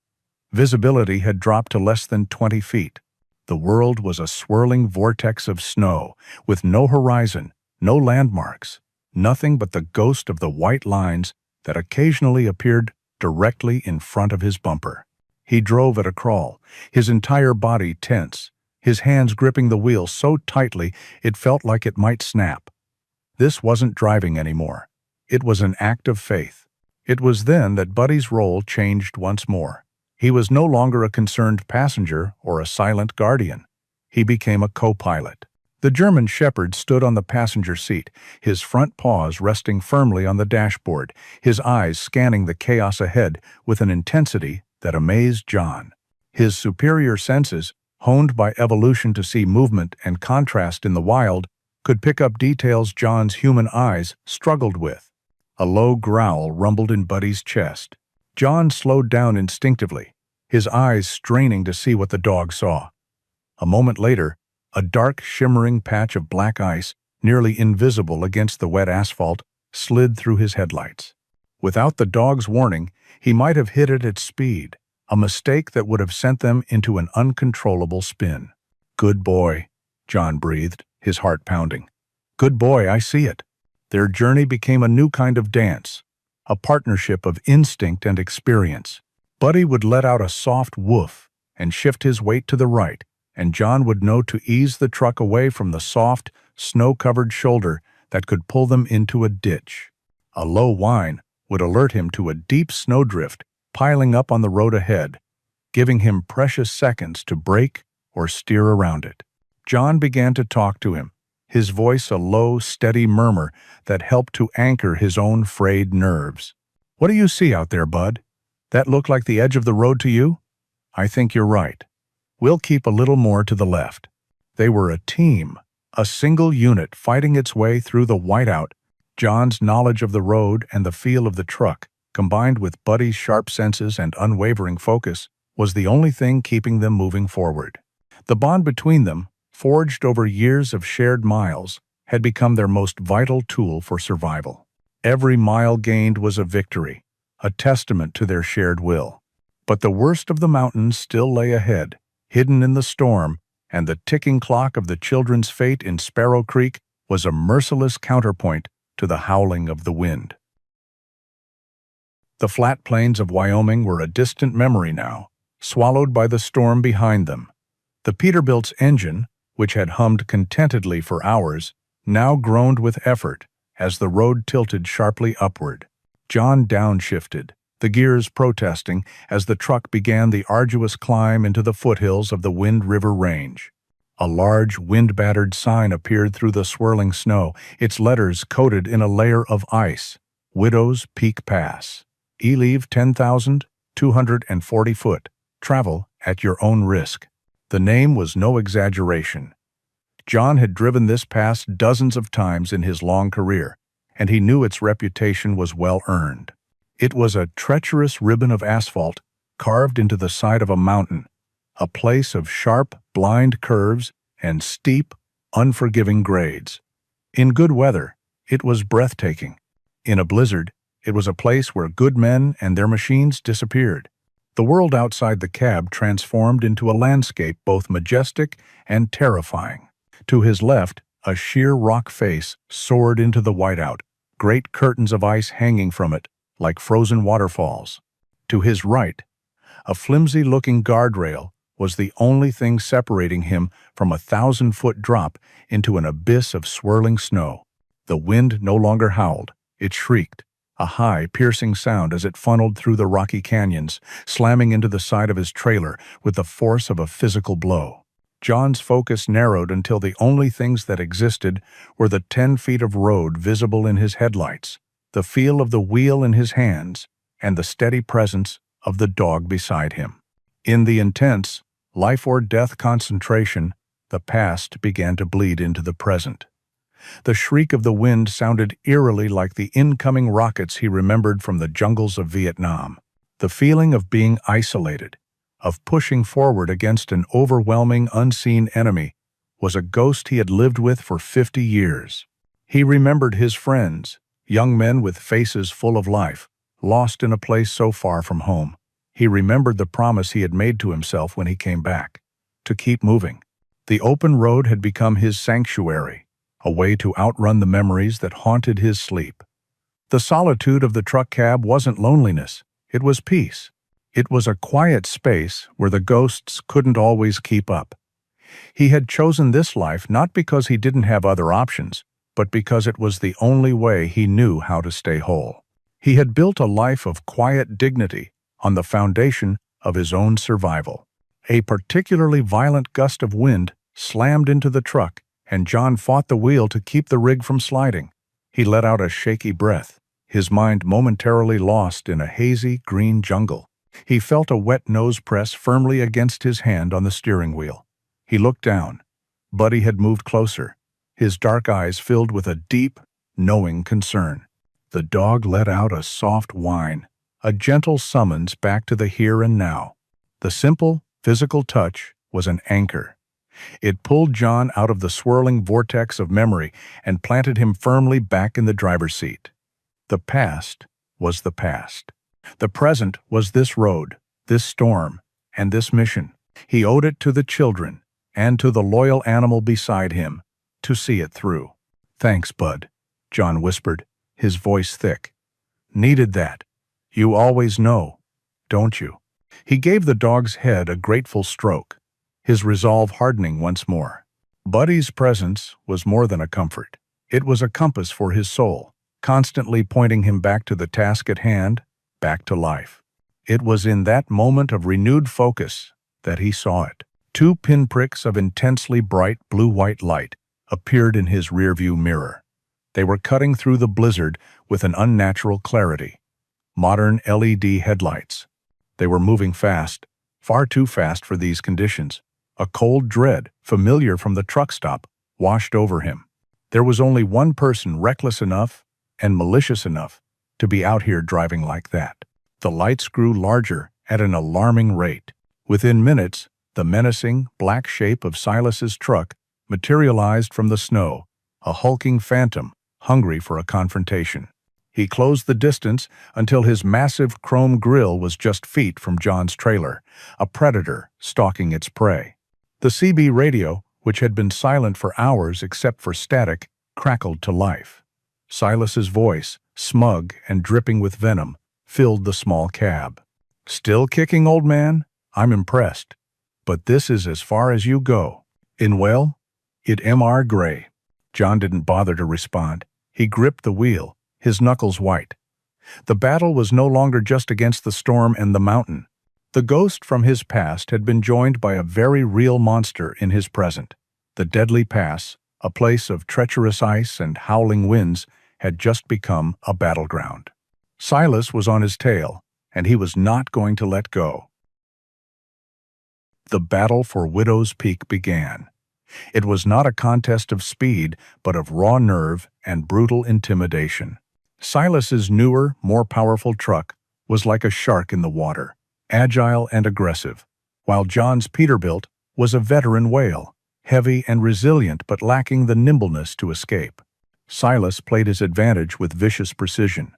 Visibility had dropped to less than 20 feet. The world was a swirling vortex of snow, with no horizon, no landmarks, nothing but the ghost of the white lines that occasionally appeared directly in front of his bumper. He drove at a crawl, his entire body tense, his hands gripping the wheel so tightly it felt like it might snap. This wasn't driving anymore. It was an act of faith. It was then that Buddy's role changed once more. He was no longer a concerned passenger or a silent guardian. He became a co-pilot. The German Shepherd stood on the passenger seat, his front paws resting firmly on the dashboard, his eyes scanning the chaos ahead with an intensity that amazed John. His superior senses, honed by evolution to see movement and contrast in the wild, could pick up details John's human eyes struggled with. A low growl rumbled in Buddy's chest. John slowed down instinctively, his eyes straining to see what the dog saw. A moment later, a dark, shimmering patch of black ice, nearly invisible against the wet asphalt, slid through his headlights. Without the dog's warning, he might have hit it at speed, a mistake that would have sent them into an uncontrollable spin. "Good boy," John breathed, his heart pounding. Good boy, I see it. Their journey became a new kind of dance, a partnership of instinct and experience. Buddy would let out a soft woof and shift his weight to the right, and John would know to ease the truck away from the soft, snow-covered shoulder that could pull them into a ditch. A low whine would alert him to a deep snowdrift piling up on the road ahead, giving him precious seconds to brake or steer around it. John began to talk to him, his voice a low, steady murmur that helped to anchor his own frayed nerves. "What do you see out there, Bud? That look like the edge of the road to you?" "I think you're right. We'll keep a little more to the left." They were a team, a single unit fighting its way through the whiteout. John's knowledge of the road and the feel of the truck, combined with Buddy's sharp senses and unwavering focus, was the only thing keeping them moving forward. The bond between them, forged over years of shared miles, had become their most vital tool for survival. Every mile gained was a victory, a testament to their shared will. But the worst of the mountains still lay ahead, hidden in the storm, and the ticking clock of the children's fate in Sparrow Creek was a merciless counterpoint to the howling of the wind. The flat plains of Wyoming were a distant memory now, swallowed by the storm behind them. The Peterbilt's engine, which had hummed contentedly for hours, now groaned with effort as the road tilted sharply upward. John downshifted, the gears protesting as the truck began the arduous climb into the foothills of the Wind River Range. A large, wind-battered sign appeared through the swirling snow, its letters coated in a layer of ice. Widow's Peak Pass. Eleave 10,240 foot. Travel at your own risk. The name was no exaggeration. John had driven this pass dozens of times in his long career, and he knew its reputation was well earned. It was a treacherous ribbon of asphalt carved into the side of a mountain, a place of sharp, blind curves and steep, unforgiving grades. In good weather, it was breathtaking. In a blizzard, it was a place where good men and their machines disappeared. The world outside the cab transformed into a landscape both majestic and terrifying. To his left, a sheer rock face soared into the whiteout, great curtains of ice hanging from it like frozen waterfalls. To his right, a flimsy-looking guardrail was the only thing separating him from a 1,000-foot drop into an abyss of swirling snow. The wind no longer howled, it shrieked, a high, piercing sound as it funneled through the rocky canyons, slamming into the side of his trailer with the force of a physical blow. John's focus narrowed until the only things that existed were the 10 feet of road visible in his headlights, the feel of the wheel in his hands, and the steady presence of the dog beside him. In the intense, life-or-death concentration, the past began to bleed into the present. The shriek of the wind sounded eerily like the incoming rockets he remembered from the jungles of Vietnam. The feeling of being isolated, of pushing forward against an overwhelming unseen enemy, was a ghost he had lived with for 50 years. He remembered his friends, young men with faces full of life, lost in a place so far from home. He remembered the promise he had made to himself when he came back, to keep moving. The open road had become his sanctuary, a way to outrun the memories that haunted his sleep. The solitude of the truck cab wasn't loneliness, it was peace. It was a quiet space where the ghosts couldn't always keep up. He had chosen this life not because he didn't have other options, but because it was the only way he knew how to stay whole. He had built a life of quiet dignity on the foundation of his own survival. A particularly violent gust of wind slammed into the truck, and John fought the wheel to keep the rig from sliding. He let out a shaky breath, his mind momentarily lost in a hazy green jungle. He felt a wet nose press firmly against his hand on the steering wheel. He looked down. Buddy had moved closer, his dark eyes filled with a deep, knowing concern. The dog let out a soft whine, a gentle summons back to the here and now. The simple, physical touch was an anchor. It pulled John out of the swirling vortex of memory and planted him firmly back in the driver's seat. The past was the past. The present was this road, this storm, and this mission. He owed it to the children and to the loyal animal beside him to see it through. "Thanks, Bud," John whispered, his voice thick. "Needed that. You always know, don't you?" He gave the dog's head a grateful stroke, his resolve hardening once more. Buddy's presence was more than a comfort. It was a compass for his soul, constantly pointing him back to the task at hand, back to life. It was in that moment of renewed focus that he saw it. Two pinpricks of intensely bright blue-white light appeared in his rearview mirror. They were cutting through the blizzard with an unnatural clarity. Modern LED headlights. They were moving fast, far too fast for these conditions. A cold dread, familiar from the truck stop, washed over him. There was only one person reckless enough and malicious enough to be out here driving like that. The lights grew larger at an alarming rate. Within minutes, the menacing, black shape of Silas's truck materialized from the snow, a hulking phantom hungry for a confrontation. He closed the distance until his massive chrome grille was just feet from John's trailer, a predator stalking its prey. The CB radio, which had been silent for hours except for static, crackled to life. Silas's voice, smug and dripping with venom, filled the small cab. "Still kicking, old man? I'm impressed. But this is as far as you go. In well, it Mr. Gray." John didn't bother to respond. He gripped the wheel, his knuckles white. The battle was no longer just against the storm and the mountain. The ghost from his past had been joined by a very real monster in his present. The deadly pass, a place of treacherous ice and howling winds, had just become a battleground. Silas was on his tail, and he was not going to let go. The battle for Widow's Peak began. It was not a contest of speed, but of raw nerve and brutal intimidation. Silas's newer, more powerful truck was like a shark in the water, agile and aggressive, while John's Peterbilt was a veteran whale, heavy and resilient but lacking the nimbleness to escape. Silas played his advantage with vicious precision.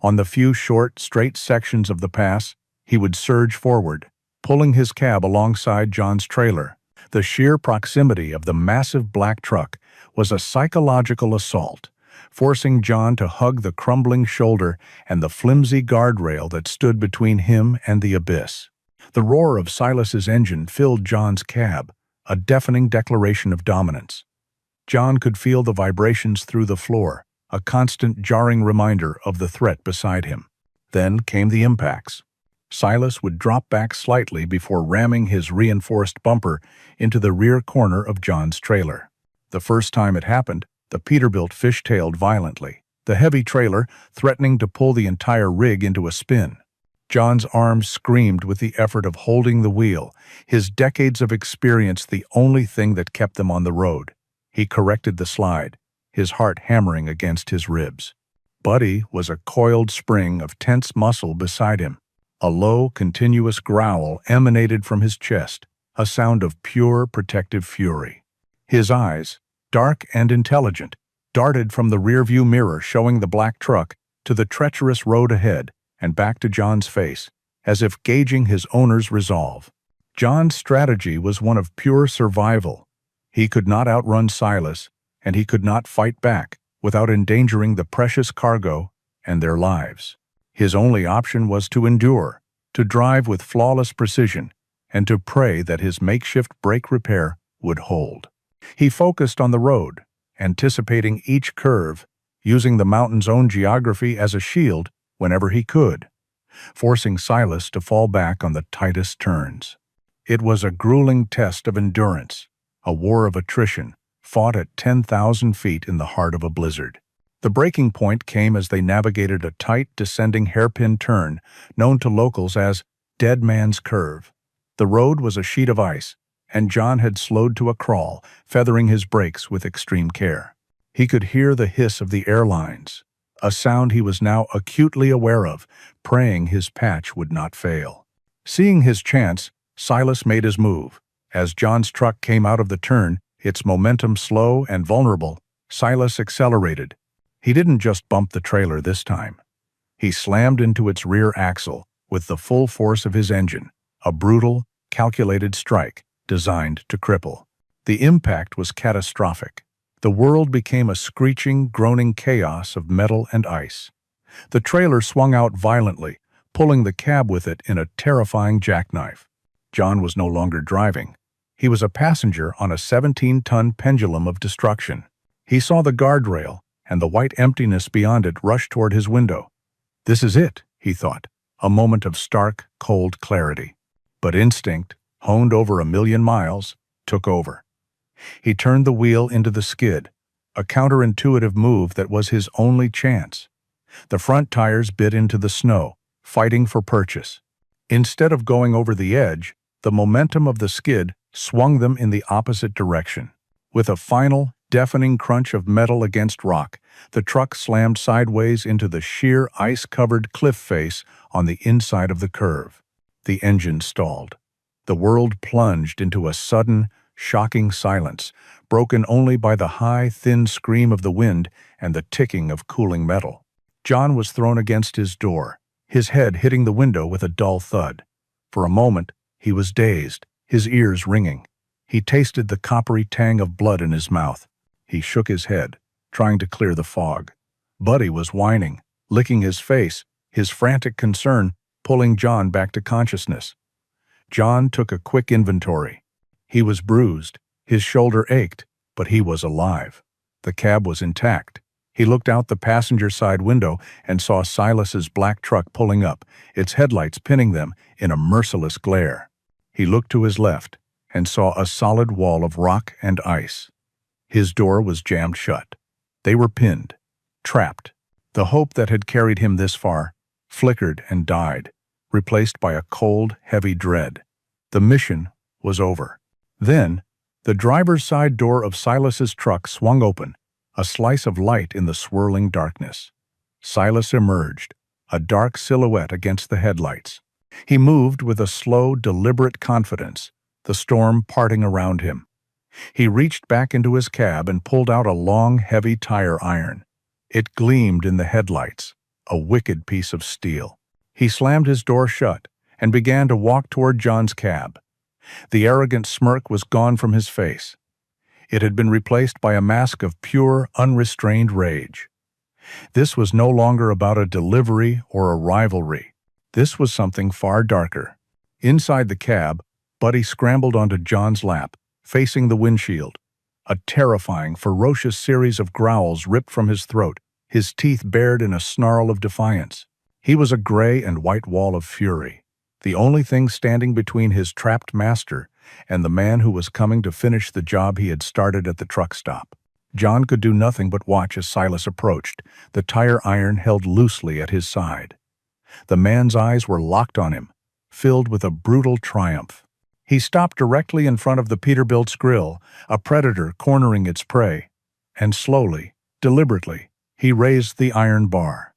On the few short, straight sections of the pass, he would surge forward, pulling his cab alongside John's trailer. The sheer proximity of the massive black truck was a psychological assault, forcing John to hug the crumbling shoulder and the flimsy guardrail that stood between him and the abyss. The roar of Silas's engine filled John's cab, a deafening declaration of dominance. John could feel the vibrations through the floor, a constant jarring reminder of the threat beside him. Then came the impacts. Silas would drop back slightly before ramming his reinforced bumper into the rear corner of John's trailer. The first time it happened, the Peterbilt fishtailed violently, the heavy trailer threatening to pull the entire rig into a spin. John's arms screamed with the effort of holding the wheel, his decades of experience the only thing that kept them on the road. He corrected the slide, his heart hammering against his ribs. Buddy was a coiled spring of tense muscle beside him. A low, continuous growl emanated from his chest, a sound of pure, protective fury. His eyes, dark and intelligent, darted from the rearview mirror showing the black truck to the treacherous road ahead and back to John's face, as if gauging his owner's resolve. John's strategy was one of pure survival. He could not outrun Silas, and he could not fight back without endangering the precious cargo and their lives. His only option was to endure, to drive with flawless precision, and to pray that his makeshift brake repair would hold. He focused on the road, anticipating each curve, using the mountain's own geography as a shield whenever he could, forcing Silas to fall back on the tightest turns. It was a grueling test of endurance, a war of attrition, fought at 10,000 feet in the heart of a blizzard. The breaking point came as they navigated a tight, descending hairpin turn known to locals as Dead Man's Curve. The road was a sheet of ice, and John had slowed to a crawl, feathering his brakes with extreme care. He could hear the hiss of the airlines, a sound he was now acutely aware of, praying his patch would not fail. Seeing his chance, Silas made his move. As John's truck came out of the turn, its momentum slow and vulnerable, Silas accelerated. He didn't just bump the trailer this time. He slammed into its rear axle with the full force of his engine, a brutal, calculated strike designed to cripple. The impact was catastrophic. The world became a screeching, groaning chaos of metal and ice. The trailer swung out violently, pulling the cab with it in a terrifying jackknife. John was no longer driving. He was a passenger on a 17-ton pendulum of destruction. He saw the guardrail, and the white emptiness beyond it rush toward his window. This is it, he thought, a moment of stark, cold clarity. But instinct, honed over 1,000,000 miles, took over. He turned the wheel into the skid, a counterintuitive move that was his only chance. The front tires bit into the snow, fighting for purchase. Instead of going over the edge, the momentum of the skid swung them in the opposite direction. With a final, deafening crunch of metal against rock, the truck slammed sideways into the sheer ice-covered cliff face on the inside of the curve. The engine stalled. The world plunged into a sudden, shocking silence, broken only by the high, thin scream of the wind and the ticking of cooling metal. John was thrown against his door, his head hitting the window with a dull thud. For a moment, he was dazed, his ears ringing. He tasted the coppery tang of blood in his mouth. He shook his head, trying to clear the fog. Buddy was whining, licking his face, his frantic concern pulling John back to consciousness. John took a quick inventory. He was bruised, his shoulder ached, but he was alive. The cab was intact. He looked out the passenger side window and saw Silas's black truck pulling up, its headlights pinning them in a merciless glare. He looked to his left and saw a solid wall of rock and ice. His door was jammed shut. They were pinned, trapped. The hope that had carried him this far flickered and died, replaced by a cold, heavy dread. The mission was over. Then, the driver's side door of Silas's truck swung open, a slice of light in the swirling darkness. Silas emerged, a dark silhouette against the headlights. He moved with a slow, deliberate confidence, the storm parting around him. He reached back into his cab and pulled out a long, heavy tire iron. It gleamed in the headlights, a wicked piece of steel. He slammed his door shut and began to walk toward John's cab. The arrogant smirk was gone from his face. It had been replaced by a mask of pure, unrestrained rage. This was no longer about a delivery or a rivalry. This was something far darker. Inside the cab, Buddy scrambled onto John's lap, facing the windshield. A terrifying, ferocious series of growls ripped from his throat, his teeth bared in a snarl of defiance. He was a gray and white wall of fury, the only thing standing between his trapped master and the man who was coming to finish the job he had started at the truck stop. John could do nothing but watch as Silas approached, the tire iron held loosely at his side. The man's eyes were locked on him, filled with a brutal triumph. He stopped directly in front of the Peterbilt's grill, a predator cornering its prey, and slowly, deliberately, he raised the iron bar.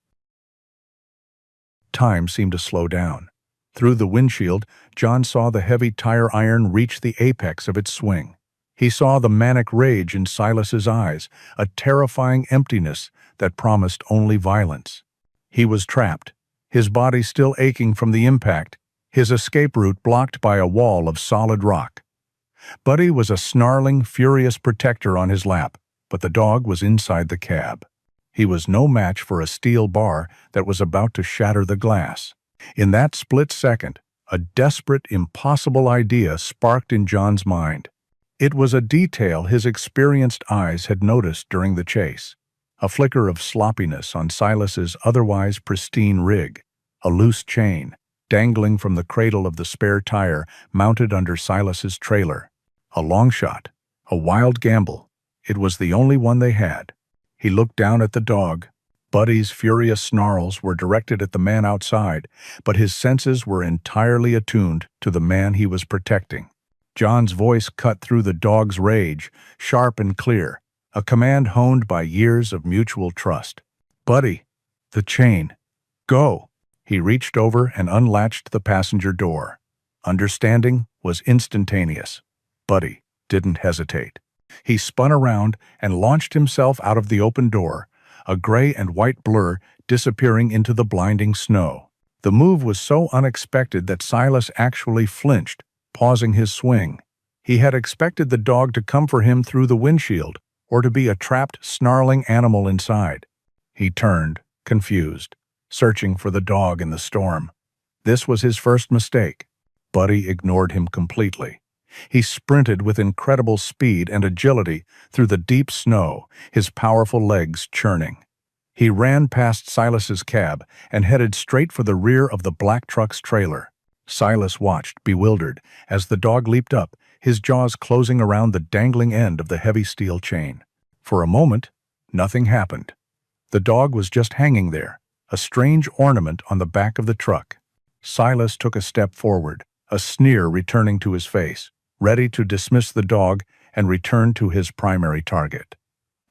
Time seemed to slow down. Through the windshield, John saw the heavy tire iron reach the apex of its swing. He saw the manic rage in Silas's eyes, a terrifying emptiness that promised only violence. He was trapped, his body still aching from the impact, his escape route blocked by a wall of solid rock. Buddy was a snarling, furious protector on his lap, but the dog was inside the cab. He was no match for a steel bar that was about to shatter the glass. In that split second, a desperate, impossible idea sparked in John's mind. It was a detail his experienced eyes had noticed during the chase. A flicker of sloppiness on Silas's otherwise pristine rig, a loose chain, dangling from the cradle of the spare tire mounted under Silas's trailer. A long shot, a wild gamble. It was the only one they had. He looked down at the dog. Buddy's furious snarls were directed at the man outside, but his senses were entirely attuned to the man he was protecting. John's voice cut through the dog's rage, sharp and clear, a command honed by years of mutual trust. "Buddy, the chain. Go!" He reached over and unlatched the passenger door. Understanding was instantaneous. Buddy didn't hesitate. He spun around and launched himself out of the open door, a gray and white blur disappearing into the blinding snow. The move was so unexpected that Silas actually flinched, pausing his swing. He had expected the dog to come for him through the windshield, or to be a trapped, snarling animal inside. He turned, confused, searching for the dog in the storm. This was his first mistake. Buddy ignored him completely. He sprinted with incredible speed and agility through the deep snow, his powerful legs churning. He ran past Silas's cab and headed straight for the rear of the black truck's trailer. Silas watched, bewildered, as the dog leaped up, his jaws closing around the dangling end of the heavy steel chain. For a moment, nothing happened. The dog was just hanging there, a strange ornament on the back of the truck. Silas took a step forward, a sneer returning to his face, ready to dismiss the dog and return to his primary target.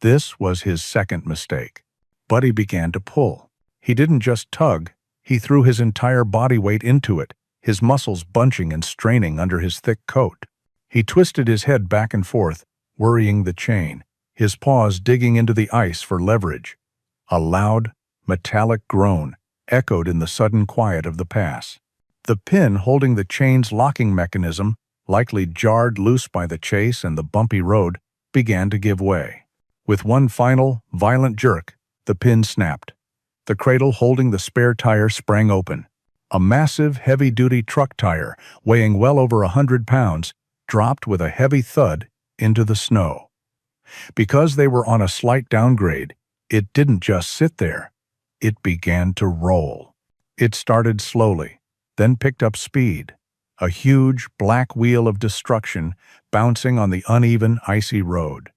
This was his second mistake. Buddy began to pull. He didn't just tug, he threw his entire body weight into it, his muscles bunching and straining under his thick coat. He twisted his head back and forth, worrying the chain, his paws digging into the ice for leverage. A loud, metallic groan echoed in the sudden quiet of the pass. The pin holding the chain's locking mechanism, likely jarred loose by the chase and the bumpy road, began to give way. With one final, violent jerk, the pin snapped. The cradle holding the spare tire sprang open. A massive, heavy-duty truck tire, weighing well over 100 pounds, dropped with a heavy thud into the snow. Because they were on a slight downgrade, it didn't just sit there. It began to roll. It started slowly, then picked up speed. A huge, black wheel of destruction bouncing on the uneven, icy road.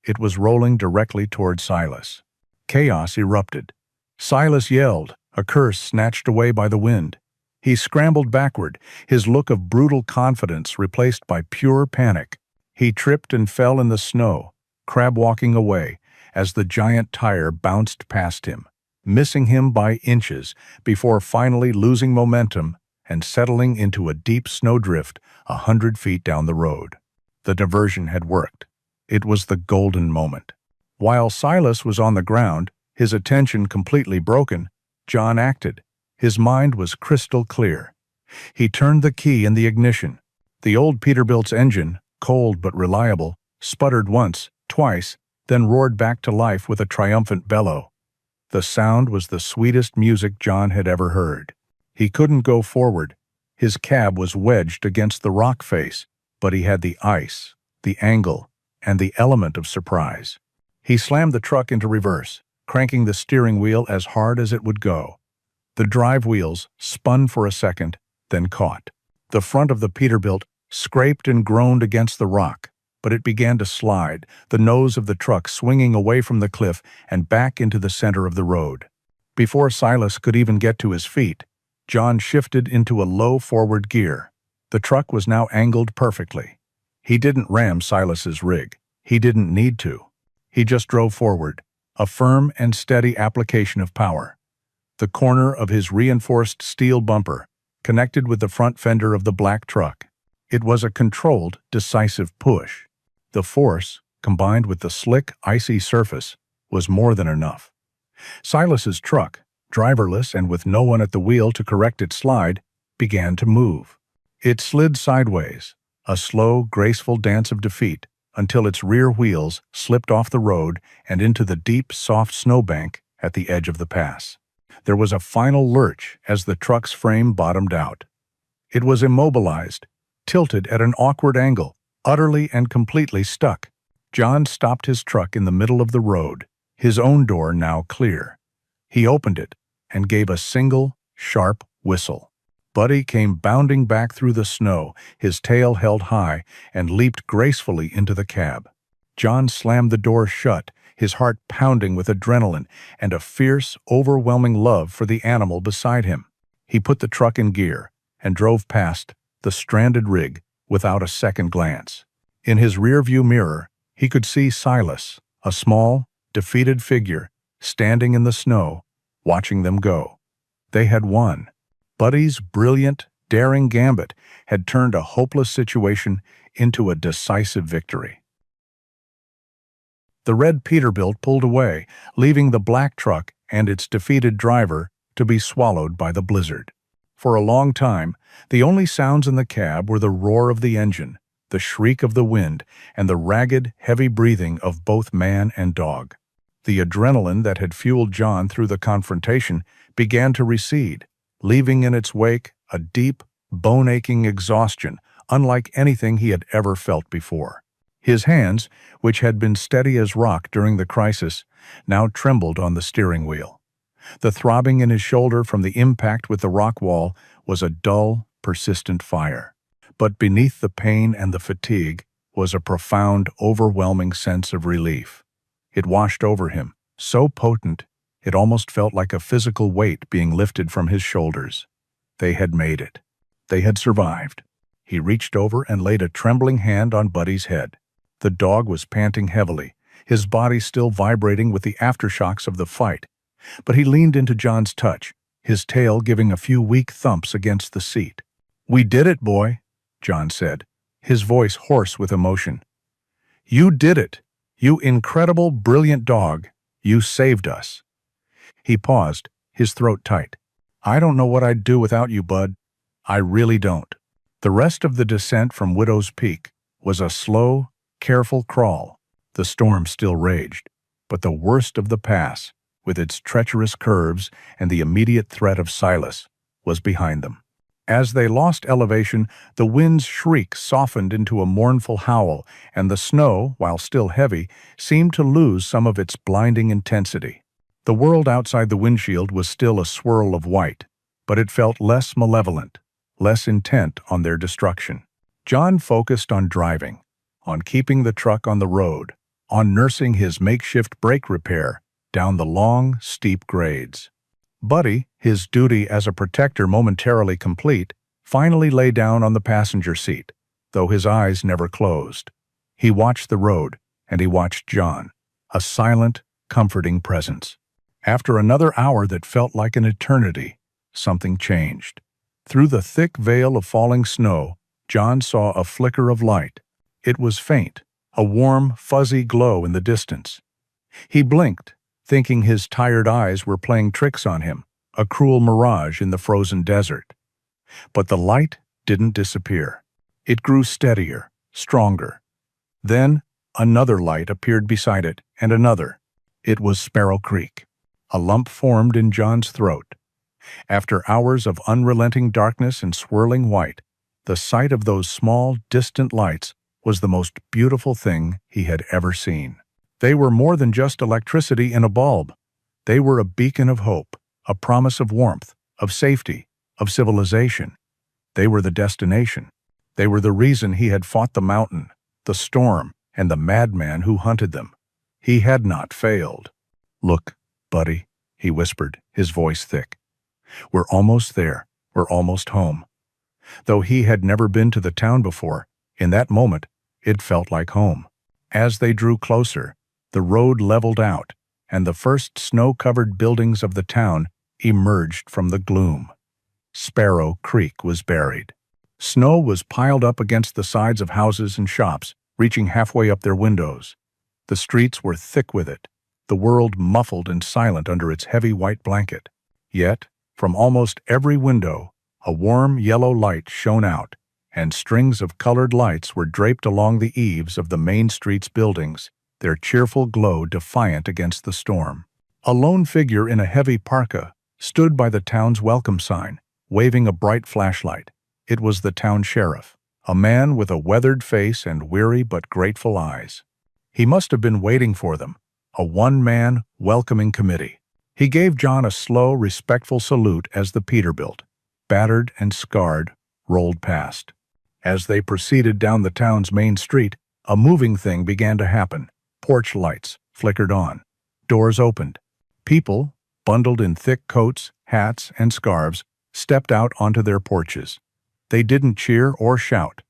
It was rolling directly toward Silas. Chaos erupted. Silas yelled, a curse snatched away by the wind. He scrambled backward, his look of brutal confidence replaced by pure panic. He tripped and fell in the snow, crab-walking away, as the giant tire bounced past him, missing him by inches before finally losing momentum and settling into a deep snowdrift 100 feet down the road. The diversion had worked. It was the golden moment. While Silas was on the ground, his attention completely broken, John acted. His mind was crystal clear. He turned the key in the ignition. The old Peterbilt's engine, cold but reliable, sputtered once, twice, then roared back to life with a triumphant bellow. The sound was the sweetest music John had ever heard. He couldn't go forward. His cab was wedged against the rock face, but he had the ice, the angle, and the element of surprise. He slammed the truck into reverse, cranking the steering wheel as hard as it would go. The drive wheels spun for a second, then caught. The front of the Peterbilt scraped and groaned against the rock, but it began to slide, the nose of the truck swinging away from the cliff and back into the center of the road. Before Silas could even get to his feet, John shifted into a low forward gear. The truck was now angled perfectly. He didn't ram Silas's rig. He didn't need to. He just drove forward, a firm and steady application of power. The corner of his reinforced steel bumper connected with the front fender of the black truck. It was a controlled, decisive push. The force, combined with the slick, icy surface, was more than enough. Silas's truck, driverless and with no one at the wheel to correct its slide, began to move. It slid sideways, a slow, graceful dance of defeat, until its rear wheels slipped off the road and into the deep, soft snowbank at the edge of the pass. There was a final lurch as the truck's frame bottomed out. It was immobilized, tilted at an awkward angle, utterly and completely stuck. John stopped his truck in the middle of the road, his own door now clear. He opened it and gave a single, sharp whistle. Buddy came bounding back through the snow, his tail held high, and leaped gracefully into the cab. John slammed the door shut, his heart pounding with adrenaline and a fierce, overwhelming love for the animal beside him. He put the truck in gear and drove past the stranded rig without a second glance. In his rearview mirror, he could see Silas, a small, defeated figure, standing in the snow, watching them go. They had won. Buddy's brilliant, daring gambit had turned a hopeless situation into a decisive victory. The red Peterbilt pulled away, leaving the black truck and its defeated driver to be swallowed by the blizzard. For a long time, the only sounds in the cab were the roar of the engine, the shriek of the wind, and the ragged, heavy breathing of both man and dog. The adrenaline that had fueled John through the confrontation began to recede, leaving in its wake a deep, bone-aching exhaustion unlike anything he had ever felt before. His hands, which had been steady as rock during the crisis, now trembled on the steering wheel. The throbbing in his shoulder from the impact with the rock wall was a dull, persistent fire. But beneath the pain and the fatigue was a profound, overwhelming sense of relief. It washed over him, so potent it almost felt like a physical weight being lifted from his shoulders. They had made it. They had survived. He reached over and laid a trembling hand on Buddy's head. The dog was panting heavily, his body still vibrating with the aftershocks of the fight. But he leaned into John's touch, his tail giving a few weak thumps against the seat. "We did it, boy," John said, his voice hoarse with emotion. "You did it. You incredible, brilliant dog. You saved us." He paused, his throat tight. "I don't know what I'd do without you, Bud. I really don't." The rest of the descent from Widow's Peak was a slow, careful crawl. The storm still raged, but the worst of the pass, with its treacherous curves and the immediate threat of Silas, was behind them. As they lost elevation, the wind's shriek softened into a mournful howl, and the snow, while still heavy, seemed to lose some of its blinding intensity. The world outside the windshield was still a swirl of white, but it felt less malevolent, less intent on their destruction. John focused on driving, on keeping the truck on the road, on nursing his makeshift brake repair down the long, steep grades. Buddy, his duty as a protector momentarily complete, finally lay down on the passenger seat, though his eyes never closed. He watched the road, and he watched John, a silent, comforting presence. After another hour that felt like an eternity, something changed. Through the thick veil of falling snow, John saw a flicker of light. It was faint, a warm, fuzzy glow in the distance. He blinked, thinking his tired eyes were playing tricks on him, a cruel mirage in the frozen desert. But the light didn't disappear. It grew steadier, stronger. Then another light appeared beside it, and another. It was Sparrow Creek. A lump formed in John's throat. After hours of unrelenting darkness and swirling white, the sight of those small, distant lights was the most beautiful thing he had ever seen. They were more than just electricity in a bulb. They were a beacon of hope, a promise of warmth, of safety, of civilization. They were the destination. They were the reason he had fought the mountain, the storm, and the madman who hunted them. He had not failed. "Look, Buddy," he whispered, his voice thick. "We're almost there. We're almost home." Though he had never been to the town before, in that moment, it felt like home. As they drew closer, the road leveled out, and the first snow-covered buildings of the town emerged from the gloom. Sparrow Creek was buried. Snow was piled up against the sides of houses and shops, reaching halfway up their windows. The streets were thick with it, the world muffled and silent under its heavy white blanket. Yet, from almost every window, a warm yellow light shone out, and strings of colored lights were draped along the eaves of the main street's buildings, their cheerful glow defiant against the storm. A lone figure in a heavy parka stood by the town's welcome sign, waving a bright flashlight. It was the town sheriff, a man with a weathered face and weary but grateful eyes. He must have been waiting for them, a one-man welcoming committee. He gave John a slow, respectful salute as the Peterbilt, battered and scarred, rolled past. As they proceeded down the town's main street, a moving thing began to happen. Porch lights flickered on. Doors opened. People, bundled in thick coats, hats, and scarves, stepped out onto their porches. They didn't cheer or shout.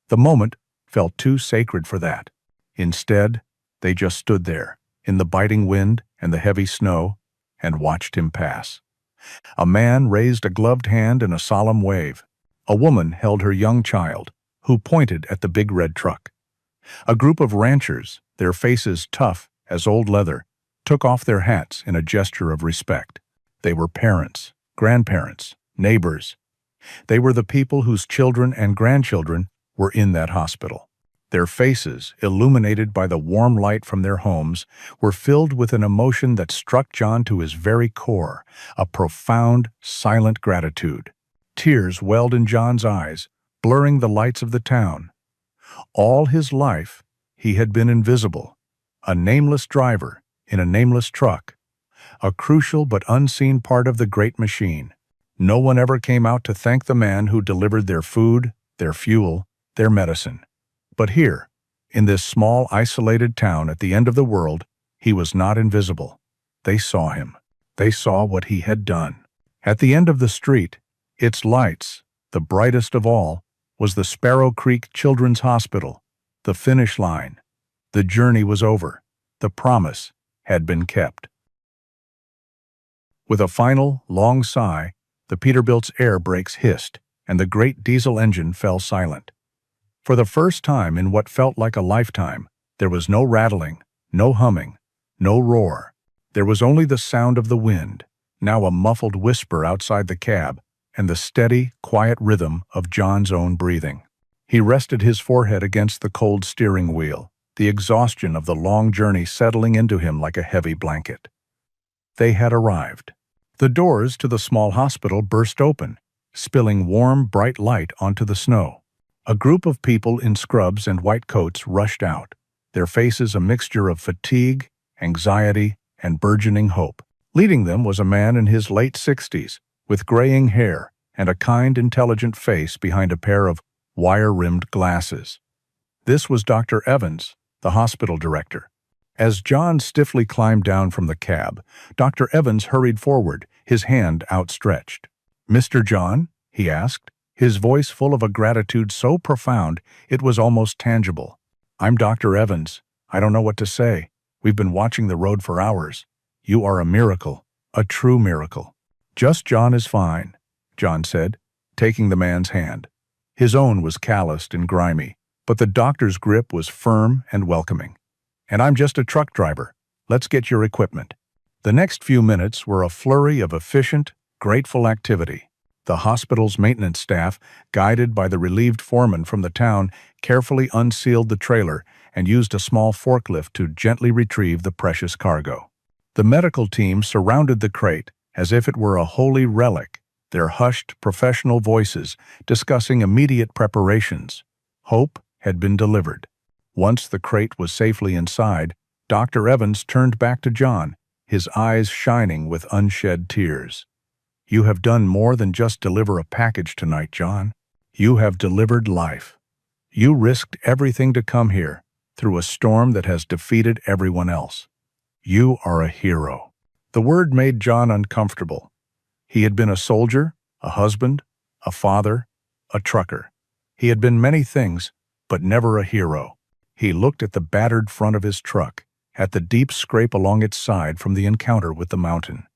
The moment felt too sacred for that. Instead, they just stood there, in the biting wind and the heavy snow, and watched him pass. A man raised a gloved hand in a solemn wave. A woman held her young child, who pointed at the big red truck. A group of ranchers, their faces tough as old leather, took off their hats in a gesture of respect. They were parents, grandparents, neighbors. They were the people whose children and grandchildren were in that hospital. Their faces, illuminated by the warm light from their homes, were filled with an emotion that struck John to his very core, a profound, silent gratitude. Tears welled in John's eyes, blurring the lights of the town. All his life, he had been invisible, a nameless driver in a nameless truck, a crucial but unseen part of the great machine. No one ever came out to thank the man who delivered their food, their fuel, their medicine. But here, in this small, isolated town at the end of the world, he was not invisible. They saw him. They saw what he had done. At the end of the street, its lights, the brightest of all, was the Sparrow Creek Children's Hospital. The finish line. The journey was over. The promise had been kept. With a final, long sigh, the Peterbilt's air brakes hissed, and the great diesel engine fell silent. For the first time in what felt like a lifetime, there was no rattling, no humming, no roar. There was only the sound of the wind, now a muffled whisper outside the cab, and the steady, quiet rhythm of John's own breathing. He rested his forehead against the cold steering wheel, the exhaustion of the long journey settling into him like a heavy blanket. They had arrived. The doors to the small hospital burst open, spilling warm, bright light onto the snow. A group of people in scrubs and white coats rushed out, their faces a mixture of fatigue, anxiety, and burgeoning hope. Leading them was a man in his late 60s, with graying hair and a kind, intelligent face behind a pair of wire-rimmed glasses. This was Dr. Evans, the hospital director. As John stiffly climbed down from the cab, Dr. Evans hurried forward, his hand outstretched. "Mr. John?" he asked, his voice full of a gratitude so profound it was almost tangible. "I'm Dr. Evans. I don't know what to say. We've been watching the road for hours. You are a miracle, a true miracle." "Just John is fine," John said, taking the man's hand. His own was calloused and grimy, but the doctor's grip was firm and welcoming. "And I'm just a truck driver. Let's get your equipment." The next few minutes were a flurry of efficient, grateful activity. The hospital's maintenance staff, guided by the relieved foreman from the town, carefully unsealed the trailer and used a small forklift to gently retrieve the precious cargo. The medical team surrounded the crate as if it were a holy relic, their hushed, professional voices discussing immediate preparations. Hope had been delivered. Once the crate was safely inside, Dr. Evans turned back to John, his eyes shining with unshed tears. "You have done more than just deliver a package tonight, John. You have delivered life. You risked everything to come here, through a storm that has defeated everyone else. You are a hero." The word made John uncomfortable. He had been a soldier, a husband, a father, a trucker. He had been many things, but never a hero. He looked at the battered front of his truck, at the deep scrape along its side from the encounter with the mountain.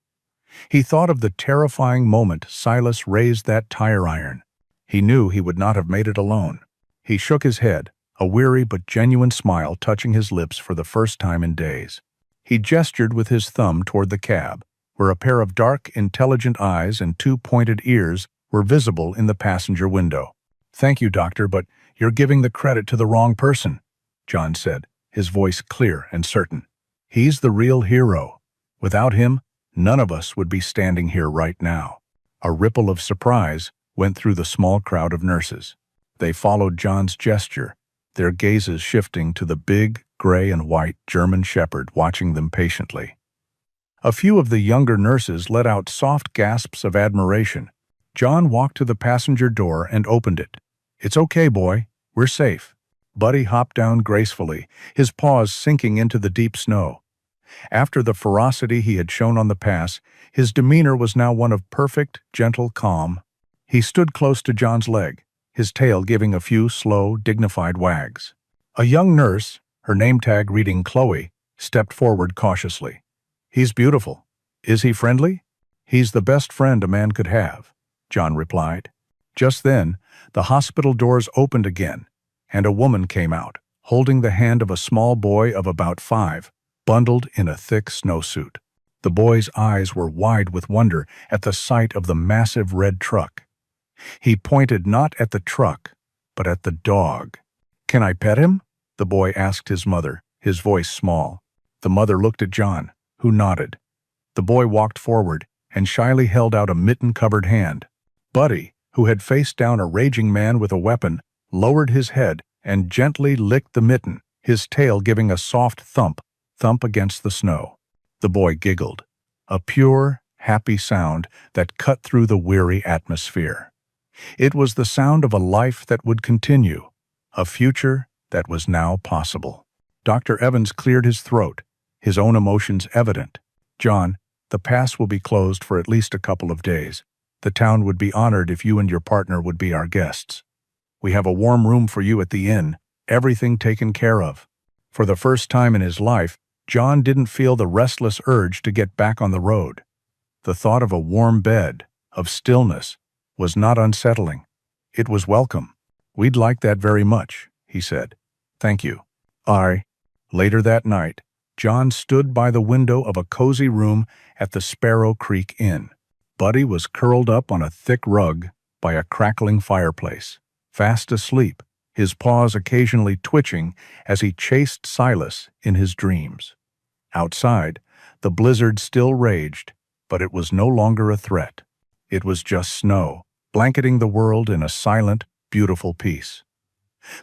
He thought of the terrifying moment Silas raised that tire iron. He knew he would not have made it alone. He shook his head, a weary but genuine smile touching his lips for the first time in days. He gestured with his thumb toward the cab, where a pair of dark, intelligent eyes and two pointed ears were visible in the passenger window. "Thank you, Doctor, but you're giving the credit to the wrong person," John said, his voice clear and certain. "He's the real hero. Without him, none of us would be standing here right now." A ripple of surprise went through the small crowd of nurses. They followed John's gesture, their gazes shifting to the big, gray and white German shepherd watching them patiently. A few of the younger nurses let out soft gasps of admiration. John walked to the passenger door and opened it. "It's okay, boy. We're safe." Buddy hopped down gracefully, his paws sinking into the deep snow. After the ferocity he had shown on the pass, his demeanor was now one of perfect, gentle calm. He stood close to John's leg, his tail giving a few slow, dignified wags. A young nurse, her name tag reading Chloe, stepped forward cautiously. "He's beautiful. Is he friendly?" "He's the best friend a man could have," John replied. Just then, the hospital doors opened again, and a woman came out, holding the hand of a small boy of about 5, bundled in a thick snowsuit. The boy's eyes were wide with wonder at the sight of the massive red truck. He pointed not at the truck, but at the dog. "Can I pet him?" the boy asked his mother, his voice small. The mother looked at John, who nodded. The boy walked forward and shyly held out a mitten-covered hand. Buddy, who had faced down a raging man with a weapon, lowered his head and gently licked the mitten, his tail giving a soft thump against the snow. The boy giggled, a pure, happy sound that cut through the weary atmosphere. It was the sound of a life that would continue, a future that was now possible. Dr. Evans cleared his throat, his own emotions evident. "John, the pass will be closed for at least a couple of days. The town would be honored if you and your partner would be our guests. We have a warm room for you at the inn, everything taken care of." For the first time in his life, John didn't feel the restless urge to get back on the road. The thought of a warm bed, of stillness, was not unsettling. It was welcome. "We'd like that very much," he said. "Thank you." Later that night, John stood by the window of a cozy room at the Sparrow Creek Inn. Buddy was curled up on a thick rug by a crackling fireplace, fast asleep, his paws occasionally twitching as he chased Silas in his dreams. Outside, the blizzard still raged, but it was no longer a threat. It was just snow, blanketing the world in a silent, beautiful peace.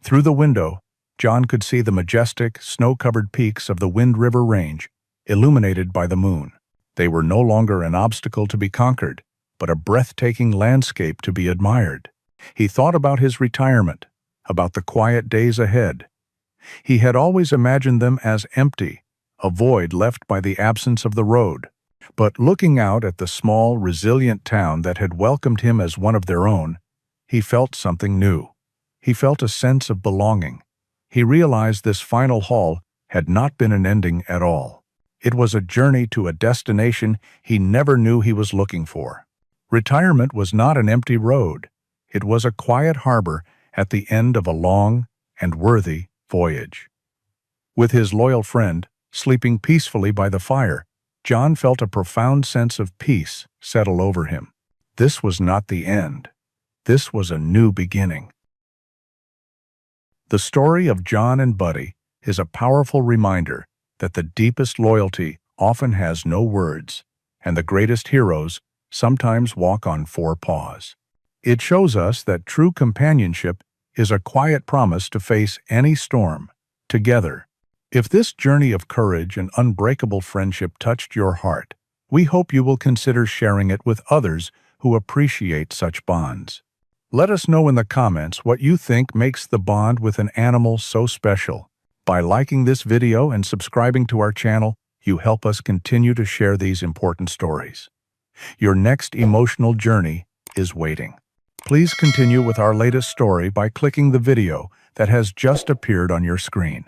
Through the window, John could see the majestic, snow-covered peaks of the Wind River Range, illuminated by the moon. They were no longer an obstacle to be conquered, but a breathtaking landscape to be admired. He thought about his retirement, about the quiet days ahead. He had always imagined them as empty, a void left by the absence of the road. But looking out at the small, resilient town that had welcomed him as one of their own, he felt something new. He felt a sense of belonging. He realized this final haul had not been an ending at all. It was a journey to a destination he never knew he was looking for. Retirement was not an empty road. It was a quiet harbor at the end of a long and worthy voyage. With his loyal friend sleeping peacefully by the fire, John felt a profound sense of peace settle over him. This was not the end. This was a new beginning. The story of John and Buddy is a powerful reminder that the deepest loyalty often has no words, and the greatest heroes sometimes walk on four paws. It shows us that true companionship is a quiet promise to face any storm, together. If this journey of courage and unbreakable friendship touched your heart, we hope you will consider sharing it with others who appreciate such bonds. Let us know in the comments what you think makes the bond with an animal so special. By liking this video and subscribing to our channel, you help us continue to share these important stories. Your next emotional journey is waiting. Please continue with our latest story by clicking the video that has just appeared on your screen.